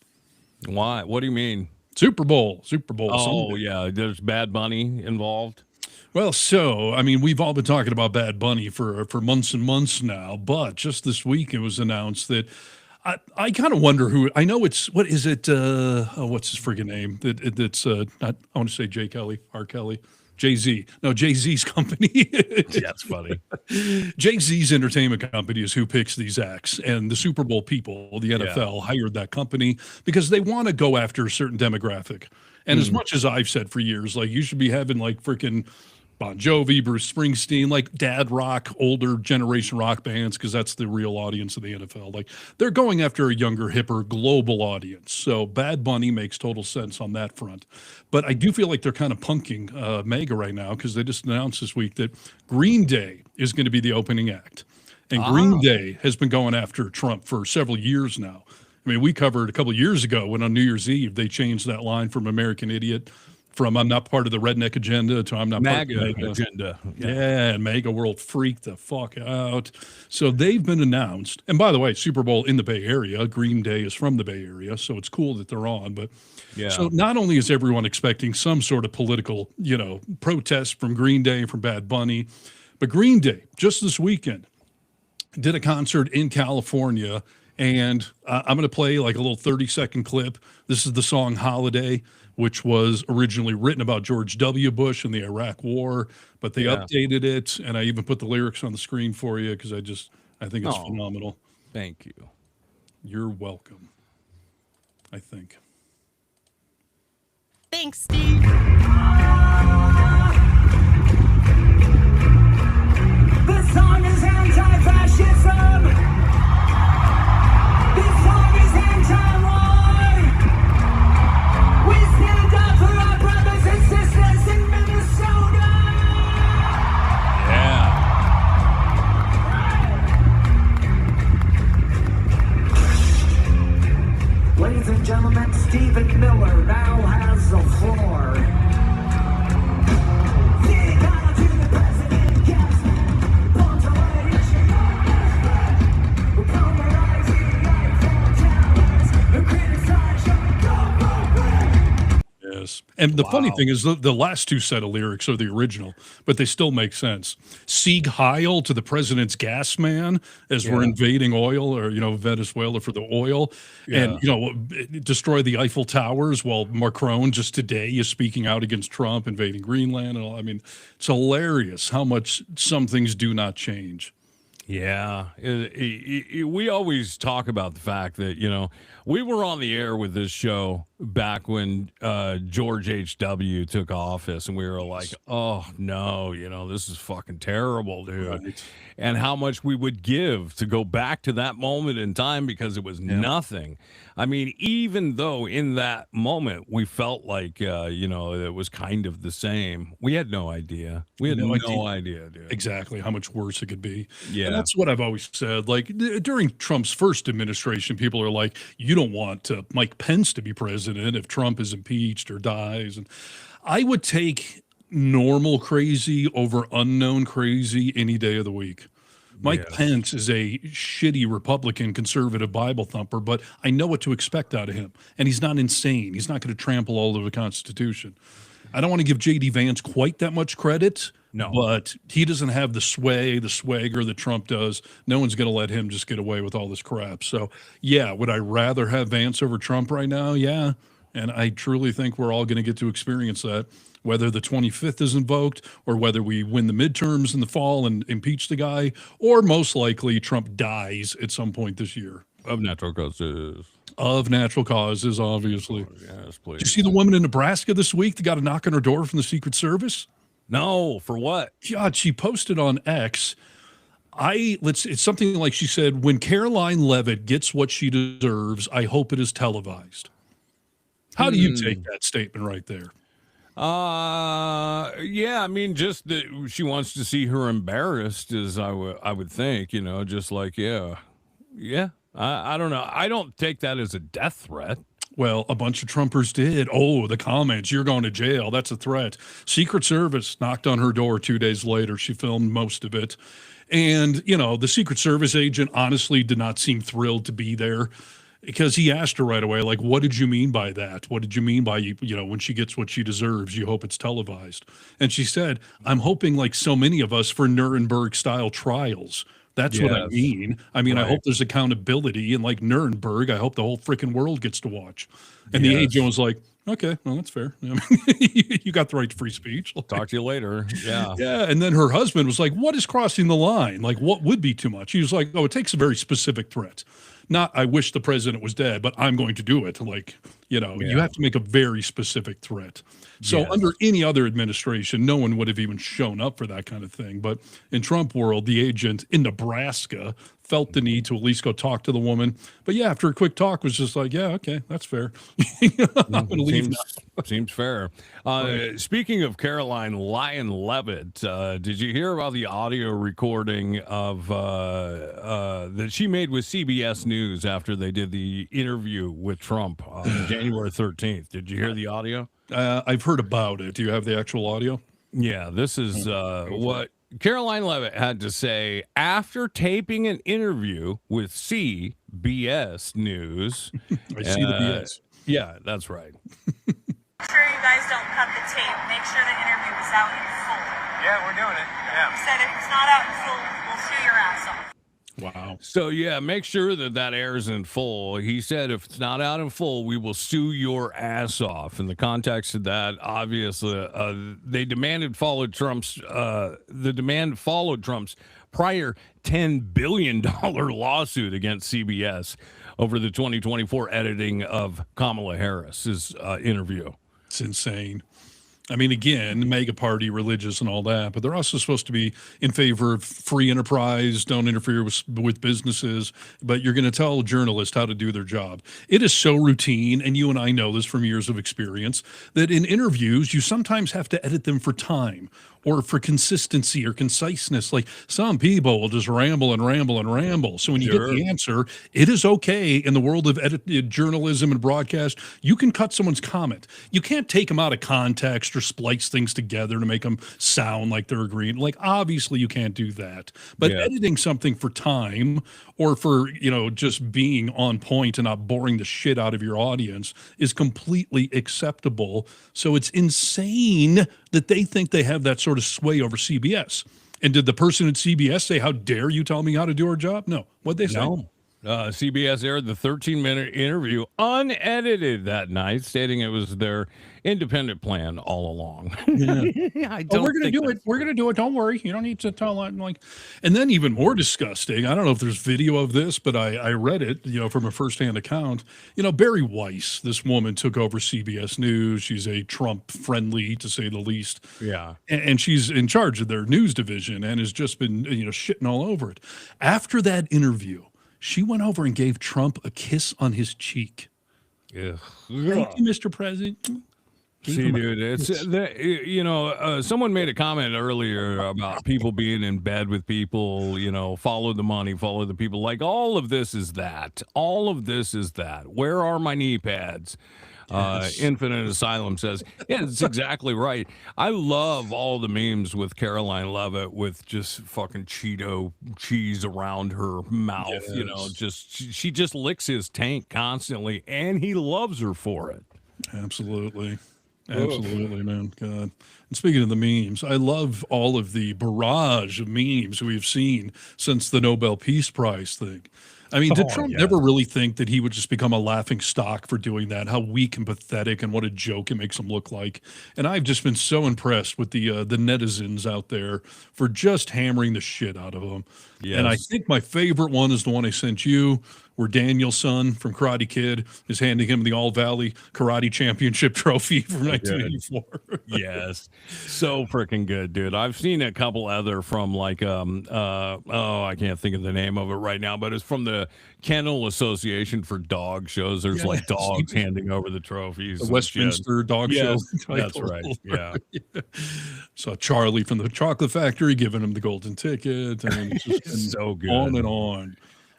Why? What do you mean? Super Bowl. Oh, Sunday. yeah. There's Bad Bunny involved. Well, we've all been talking about Bad Bunny for months and months now, but just this week it was announced that I kind of wonder who. I know it's what's his friggin' name? I want to say J. Kelly, R. Kelly, Jay-Z. No, Jay-Z's company. That's funny. Jay-Z's entertainment company is who picks these acts, and the Super Bowl people, the NFL, hired that company because they want to go after a certain demographic. And as much as I've said for years, like you should be having like freaking Bon Jovi, Bruce Springsteen, like dad rock, older generation rock bands, because that's the real audience of the NFL. Like they're going after a younger, hipper, global audience. So Bad Bunny makes total sense on that front. But I do feel like they're kind of punking MAGA right now because they just announced this week that Green Day is going to be the opening act. And Green Day has been going after Trump for several years now. I mean, we covered a couple of years ago when on New Year's Eve, they changed that line from American Idiot from I'm not part of the redneck agenda to I'm not MAGA part of the agenda. Yeah, and MAGA world freaked the fuck out. So they've been announced. And by the way, Super Bowl in the Bay Area, Green Day is from the Bay Area, so it's cool that they're on. But so not only is everyone expecting some sort of political, protest from Green Day, from Bad Bunny, but Green Day just this weekend did a concert in California. And I'm going to play like a little 30-second clip. This is the song Holiday, which was originally written about George W. Bush and the Iraq War, but they updated it. And I even put the lyrics on the screen for you because I think it's phenomenal. Thank you. You're welcome, I think. Thanks, Steve. This song is anti-fascism. This song is anti-war. We stand up for our brothers and sisters in Minnesota. Ladies and gentlemen, Stephen Miller now has the floor. Yes. And the funny thing is the last two set of lyrics are the original, but they still make sense. Sieg Heil to the president's gas man as we're invading oil or, Venezuela for the oil and, destroy the Eiffel Towers while Macron just today is speaking out against Trump invading Greenland. And all. I mean, it's hilarious how much some things do not change. Yeah. We always talk about the fact that, we were on the air with this show back when George H.W. took office, and we were like, oh, no, this is fucking terrible, dude. Right. And how much we would give to go back to that moment in time because it was nothing. I mean, even though in that moment we felt like, it was kind of the same, we had no idea. We had no idea, dude. Exactly how much worse it could be. Yeah. And that's what I've always said. Like during Trump's first administration, people are like, you don't want Mike Pence to be president if Trump is impeached or dies. And I would take normal crazy over unknown crazy any day of the week. Mike Yes. Pence is a shitty Republican conservative Bible thumper, but I know what to expect out of him. And he's not insane. He's not going to trample all over the Constitution. I don't want to give J.D. Vance quite that much credit, No. but he doesn't have the sway, the swagger that Trump does. No one's going to let him just get away with all this crap. So, yeah, would I rather have Vance over Trump right now? Yeah. And I truly think we're all going to get to experience that, whether the 25th is invoked or whether we win the midterms in the fall and impeach the guy, or most likely Trump dies at some point this year. Of natural causes. Of natural causes, obviously. Yes, please. Did you see the woman in Nebraska this week that got a knock on her door from the Secret Service? No, for what? God, she posted on X. It's something like she said, when Caroline Leavitt gets what she deserves, I hope it is televised. How do you take that statement right there? Yeah, I mean, just that she wants to see her embarrassed, as I would think, just like, yeah. I don't know. I don't take that as a death threat. Well, a bunch of Trumpers did. Oh, the comments, you're going to jail. That's a threat. Secret Service knocked on her door 2 days later. She filmed most of it. And, the Secret Service agent honestly did not seem thrilled to be there, because he asked her right away, like, what did you mean by that? What did you mean by, when she gets what she deserves, you hope it's televised? And she said, I'm hoping, like so many of us, for Nuremberg-style trials. That's what I Yes. mean. I mean, I Right. hope there's accountability, and like Nuremberg, I hope the whole freaking world gets to watch. And the Yes. agent was like, okay, well, that's fair. I mean, you got the right to free speech. Talk to you later. Yeah. Yeah. And then her husband was like, what is crossing the line? Like, what would be too much? He was like, oh, it takes a very specific threat. Not, I wish the president was dead, but I'm going to do it. Like, you have to make a very specific threat. So Yes. under any other administration, no one would have even shown up for that kind of thing. But in Trump world, the agent in Nebraska felt the need to at least go talk to the woman. But yeah, after a quick talk was just like, yeah, okay, that's fair. I'm going to leave now. Seems fair. Speaking of Caroline Lyon Leavitt, did you hear about the audio recording of that she made with CBS News after they did the interview with Trump on January 13th? Did you hear the audio? I've heard about it. Do you have the actual audio? Yeah, this is what Caroline Leavitt had to say after taping an interview with CBS News. I see the BS. Yeah, that's right. Make sure you guys don't cut the tape. Make sure the interview is out in full. Yeah, we're doing it. Yeah. You said if it's not out in full, we'll sue your ass off. Wow. So, yeah, make sure that airs in full. He said if it's not out in full, we will sue your ass off. In the context of that, obviously, the demand followed Trump's prior $10 billion lawsuit against CBS over the 2024 editing of Kamala Harris's interview. It's insane. I mean, again, mega party, religious and all that, but they're also supposed to be in favor of free enterprise, don't interfere with businesses, but you're going to tell journalists how to do their job. It is so routine, and you and I know this from years of experience, that in interviews, you sometimes have to edit them for time or for consistency or conciseness. Like some people will just ramble and ramble and ramble. So when you get the answer, it is okay in the world of edited journalism and broadcast. You can cut someone's comment. You can't take them out of context or splice things together to make them sound like they're agreeing. Like, obviously you can't do that. But editing something for time or for, just being on point and not boring the shit out of your audience is completely acceptable. So it's insane that they think they have that sort of sway over CBS. And did the person at CBS say, how dare you tell me how to do our job? No. What'd they say? No. CBS aired the 13-minute interview unedited that night, stating it was their independent plan all along. Yeah. We're going to do it. We're going to do it. Don't worry. You don't need to tell it. And then even more disgusting, I don't know if there's video of this, but I read it, from a firsthand account. Barry Weiss, this woman took over CBS News. She's a Trump friendly, to say the least. Yeah. And she's in charge of their news division and has just been, shitting all over it. After that interview, she went over and gave Trump a kiss on his cheek. Yeah. Thank you, Mr. President. See, dude, it's someone made a comment earlier about people being in bed with people, follow the money, follow the people. Like all of this is that. All of this is that. Where are my knee pads? Yes. Infinite Asylum says, yeah, it's exactly right. I love all the memes with Caroline Levitt with just fucking Cheeto cheese around her mouth. You know, Yes. just she just licks his tank constantly, and he loves her for it. Absolutely. Absolutely, man. God. And speaking of the memes, I love all of the barrage of memes we've seen since the Nobel Peace Prize thing. I mean, did Oh, Trump yeah. never really think that he would just become a laughing stock for doing that? How weak and pathetic and what a joke it makes him look like. And I've just been so impressed with the netizens out there for just hammering the shit out of him. And I Yes. think my favorite one is the one I sent you, where Daniel's son from Karate Kid is handing him the All Valley Karate Championship trophy from So good. 1984. Yes, so freaking good, dude. I've seen a couple other from like I can't think of the name of it right now, but it's from the Kennel Association for Dog Shows. There's like Yes. dogs handing over the trophies. The and Westminster shit. Dog Yes, Show. that's title. right. Yeah. Saw Charlie from the Chocolate Factory giving him the golden ticket. and it's just been So good. on and on.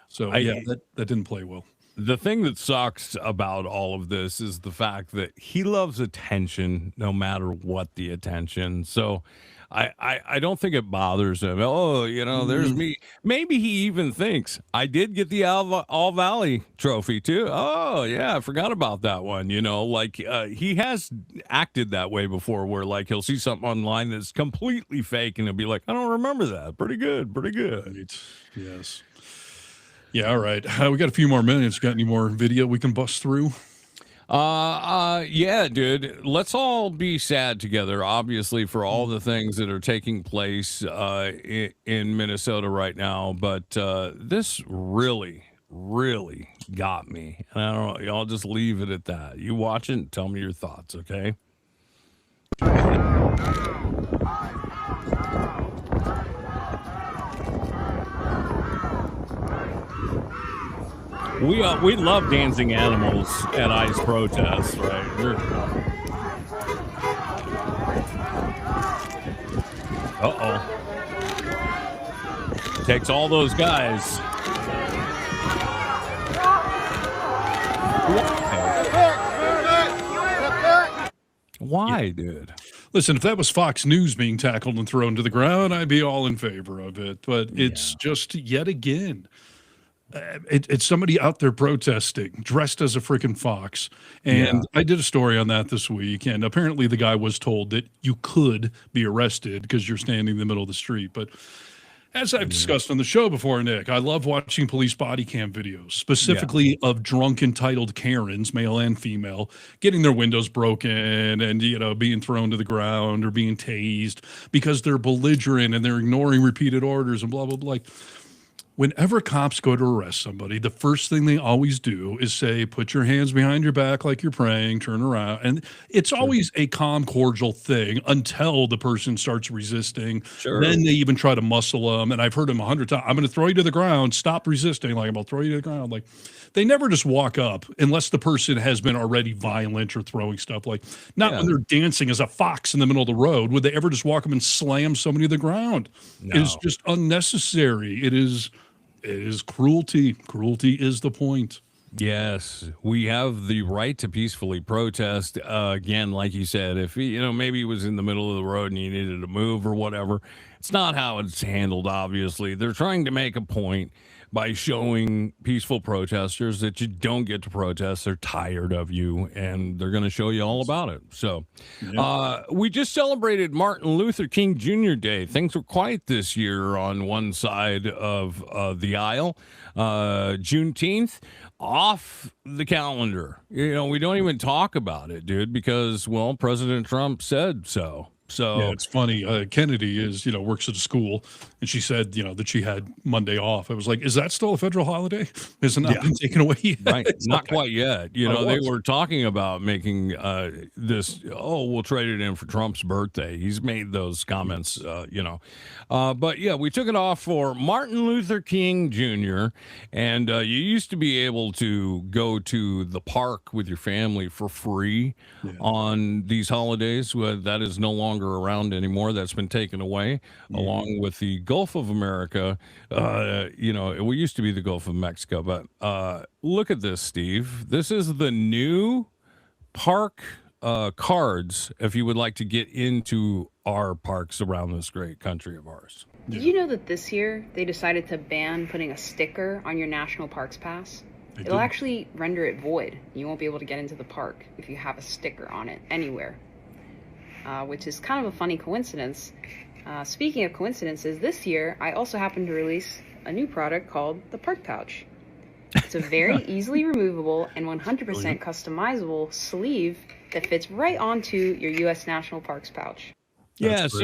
So I- yeah, that didn't play well. The thing that sucks about all of this is the fact that he loves attention no matter what the attention. So I don't think it bothers him. Oh, you know, there's me. Maybe he even thinks I did get the All Valley trophy too. Oh, yeah, I forgot about that one. You know, like he has acted that way before where like he'll see something online that's completely fake and he'll be like, I don't remember that. Pretty good. Pretty good. Right. Yes. Yeah, all right. We got a few more minutes. Got any more video we can bust through? Yeah, dude. Let's all be sad together, obviously, for all the things that are taking place in Minnesota right now. But this really, really got me. And I don't know. I'll just leave it at that. You watch it and tell me your thoughts, okay? We love dancing animals at ICE protests, right? Uh-oh. Takes all those guys. Why, dude? Listen, if that was Fox News being tackled and thrown to the ground, I'd be all in favor of it. But it's just yet again, it's somebody out there protesting, dressed as a freaking fox. And I did a story on that this week. And apparently the guy was told that you could be arrested because you're standing in the middle of the street. But as I've discussed on the show before, Nick, I love watching police body cam videos, specifically of drunk, entitled Karens, male and female, getting their windows broken and, you know, being thrown to the ground or being tased because they're belligerent and they're ignoring repeated orders and blah, blah, blah. Like, whenever cops go to arrest somebody, the first thing they always do is say, put your hands behind your back like you're praying, turn around. And it's always a calm, cordial thing until the person starts resisting. Sure. Then they even try to muscle them. And I've heard them 100 times, I'm going to throw you to the ground. Stop resisting. Like, I'm going to throw you to the ground. Like, they never just walk up unless the person has been already violent or throwing stuff. Like, not when they're dancing as a fox in the middle of the road. Would they ever just walk up and slam somebody to the ground? No. It's just unnecessary. It is cruelty. Cruelty is the point. Yes, we have the right to peacefully protest. Again, like you said, if maybe he was in the middle of the road and you needed to move or whatever, it's not how it's handled. Obviously, they're trying to make a point by showing peaceful protesters that you don't get to protest. They're tired of you, and they're going to show you all about it. So we just celebrated Martin Luther King Jr. Day. Things were quiet this year on one side of the aisle. Juneteenth, off the calendar. You know, we don't even talk about it, dude, because, well, President Trump said so. So yeah, it's funny. Kennedy works at a school, and she said, that she had Monday off. I was like, is that still a federal holiday? Has it not been taken away yet? Right, not quite yet. They were talking about making this. Oh, we'll trade it in for Trump's birthday. He's made those comments, But yeah, we took it off for Martin Luther King Jr. And you used to be able to go to the park with your family for free on these holidays. That is no longer around anymore. That's been taken away, along with the Gulf of America. We used to be the Gulf of Mexico, but look at this, Steve. This is the new park cards if you would like to get into our parks around this great country of ours. Did you know that this year they decided to ban putting a sticker on your National Parks Pass? It'll actually render it void. You won't be able to get into the park if you have a sticker on it anywhere, which is kind of a funny coincidence. Speaking of coincidences, this year I also happened to release a new product called the Park Pouch. It's a very easily removable and 100% customizable sleeve that fits right onto your U.S. National Parks pouch. That's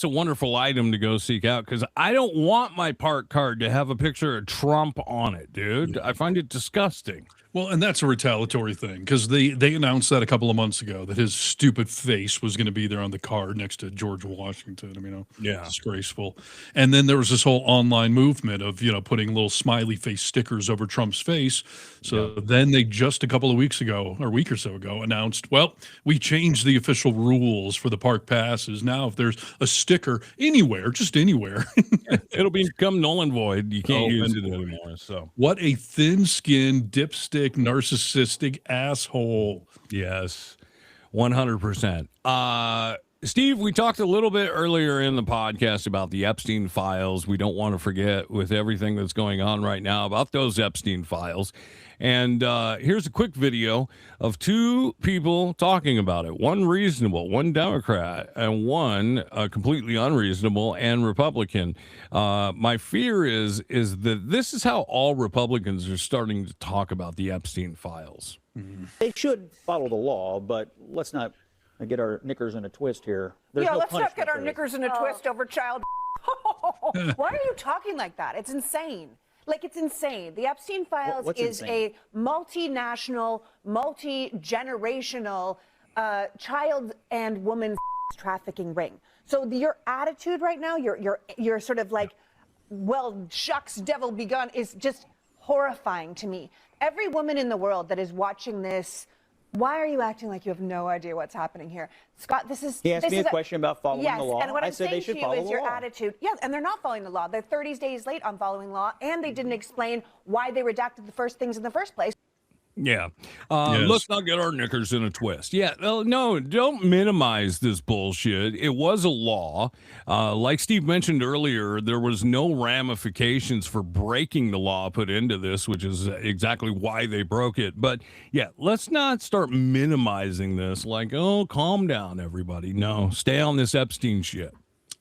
a wonderful item to go seek out because I don't want my park card to have a picture of Trump on it, dude. I find it disgusting. Well, and that's a retaliatory thing because they announced that a couple of months ago that his stupid face was going to be there on the card next to George Washington. I mean, disgraceful. And then there was this whole online movement of, putting little smiley face stickers over Trump's face. So then they just a couple of weeks ago or a week or so ago announced, well, we changed the official rules for the park passes. Now, if there's a sticker anywhere, just anywhere, it'll become null and void. You can't use it anymore. So what a thin-skinned dipstick narcissistic asshole. Yes, 100%. Steve, we talked a little bit earlier in the podcast about the Epstein files. We don't want to forget with everything that's going on right now about those Epstein files. And here's a quick video of two people talking about it. One reasonable, one Democrat, and one completely unreasonable and Republican. My fear is that this is how all Republicans are starting to talk about the Epstein files. They should follow the law, but let's not get our knickers in a twist here. There's no let's not punishment get our for this. knickers in a twist over child. Why are you talking like that? It's insane. Like, it's insane. The Epstein files is a multinational, multi-generational child and woman trafficking ring. So your attitude right now, you're sort of like, well, shucks, devil begun, is just horrifying to me. Every woman in the world that is watching this, why are you acting like you have no idea what's happening here? Scott, He asked me a question about following the law. And what I'm said saying they should to you follow is the your law. attitude. Yeah, and they're not following the law. They're 30 days late on following law, and they didn't explain why they redacted the first things in the first place. Yeah. Let's not get our knickers in a twist. Yeah. No, don't minimize this bullshit. It was a law. Like Steve mentioned earlier, there was no ramifications for breaking the law put into this, which is exactly why they broke it. But yeah, let's not start minimizing this like, oh, calm down, everybody. No, stay on this Epstein shit.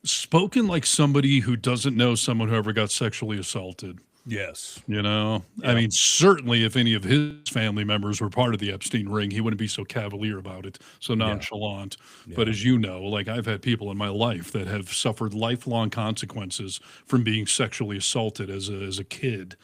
Spoken like somebody who doesn't know someone who ever got sexually assaulted. Yes. I mean, certainly if any of his family members were part of the Epstein ring, he wouldn't be so cavalier about it, so nonchalant. Yeah. But as you know, like I've had people in my life that have suffered lifelong consequences from being sexually assaulted as a kid.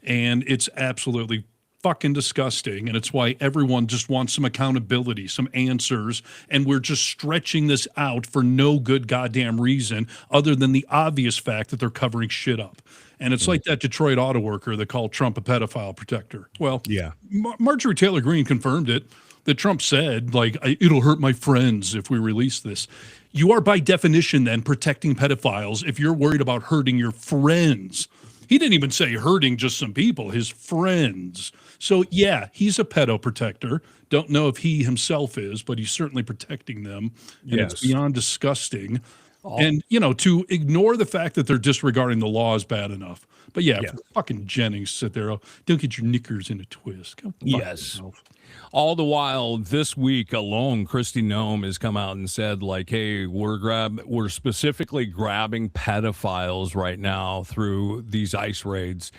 And it's absolutely fucking disgusting. And it's why everyone just wants some accountability, some answers. And we're just stretching this out for no good goddamn reason other than the obvious fact that they're covering shit up. And it's like that Detroit auto worker that called Trump a pedophile protector. Well, yeah, Marjorie Taylor Greene confirmed it, that Trump said, like, it'll hurt my friends if we release this. You are by definition then protecting pedophiles if you're worried about hurting your friends. He didn't even say hurting just some people, his friends. So, yeah, he's a pedo protector. Don't know if he himself is, but he's certainly protecting them. And it's beyond disgusting. And, to ignore the fact that they're disregarding the law is bad enough. But yeah. Fucking Jennings sit there, don't get your knickers in a twist. Yourself. All the while, this week alone, Kristi Noem has come out and said, like, hey, we're specifically grabbing pedophiles right now through these ICE raids.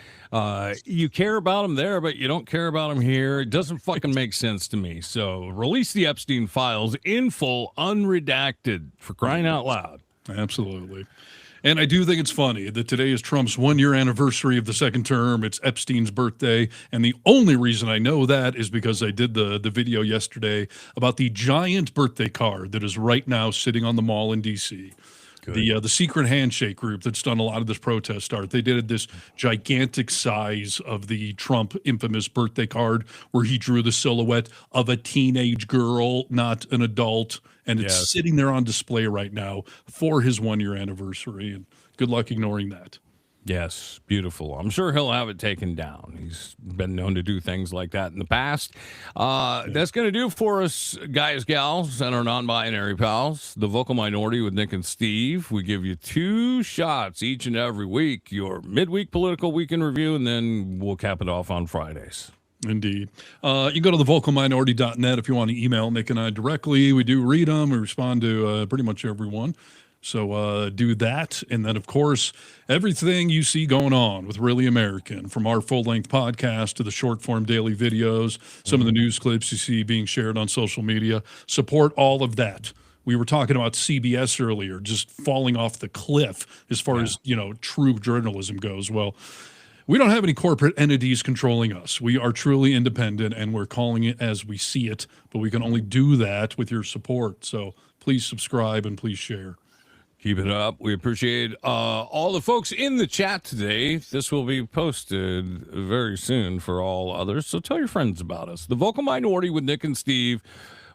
You care about them there, but you don't care about them here. It doesn't fucking make sense to me. So release the Epstein files in full, unredacted, for crying out loud. Absolutely. And I do think it's funny that today is Trump's 1-year anniversary of the second term. It's Epstein's birthday. And the only reason I know that is because I did the video yesterday about the giant birthday card that is right now sitting on the mall in D.C. The secret handshake group that's done a lot of this protest art. They did this gigantic size of the Trump infamous birthday card where he drew the silhouette of a teenage girl, not an adult. And it's sitting there on display right now for his 1-year anniversary. And good luck ignoring that. Yes, beautiful. I'm sure he'll have it taken down. He's been known to do things like that in the past. That's going to do it for us, guys, gals, and our non-binary pals. The Vocal Minority with Nick and Steve. We give you 2 shots each and every week. Your midweek political weekend review, and then we'll cap it off on Fridays. Indeed. You can go to thevocalminority.net if you want to email Nick and I directly. We do read them. We respond to pretty much everyone. So do that. And then, of course, everything you see going on with Really American, from our full-length podcast to the short-form daily videos, some of the news clips you see being shared on social media, support all of that. We were talking about CBS earlier, just falling off the cliff as far as, true journalism goes. Well, we don't have any corporate entities controlling us. We are truly independent, and we're calling it as we see it, but we can only do that with your support. So please subscribe and please share. Keep it up. We appreciate all the folks in the chat today. This will be posted very soon for all others, so tell your friends about us. The Vocal Minority with Nick and Steve,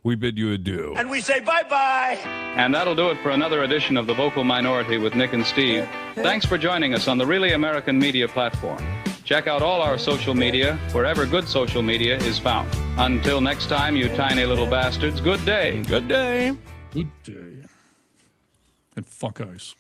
we bid you adieu. And we say bye-bye. And that'll do it for another edition of The Vocal Minority with Nick and Steve. Thanks for joining us on the Really American Media platform. Check out all our social media, wherever good social media is found. Until next time, you tiny little bastards, good day. Good day. Good day. And fuck ice.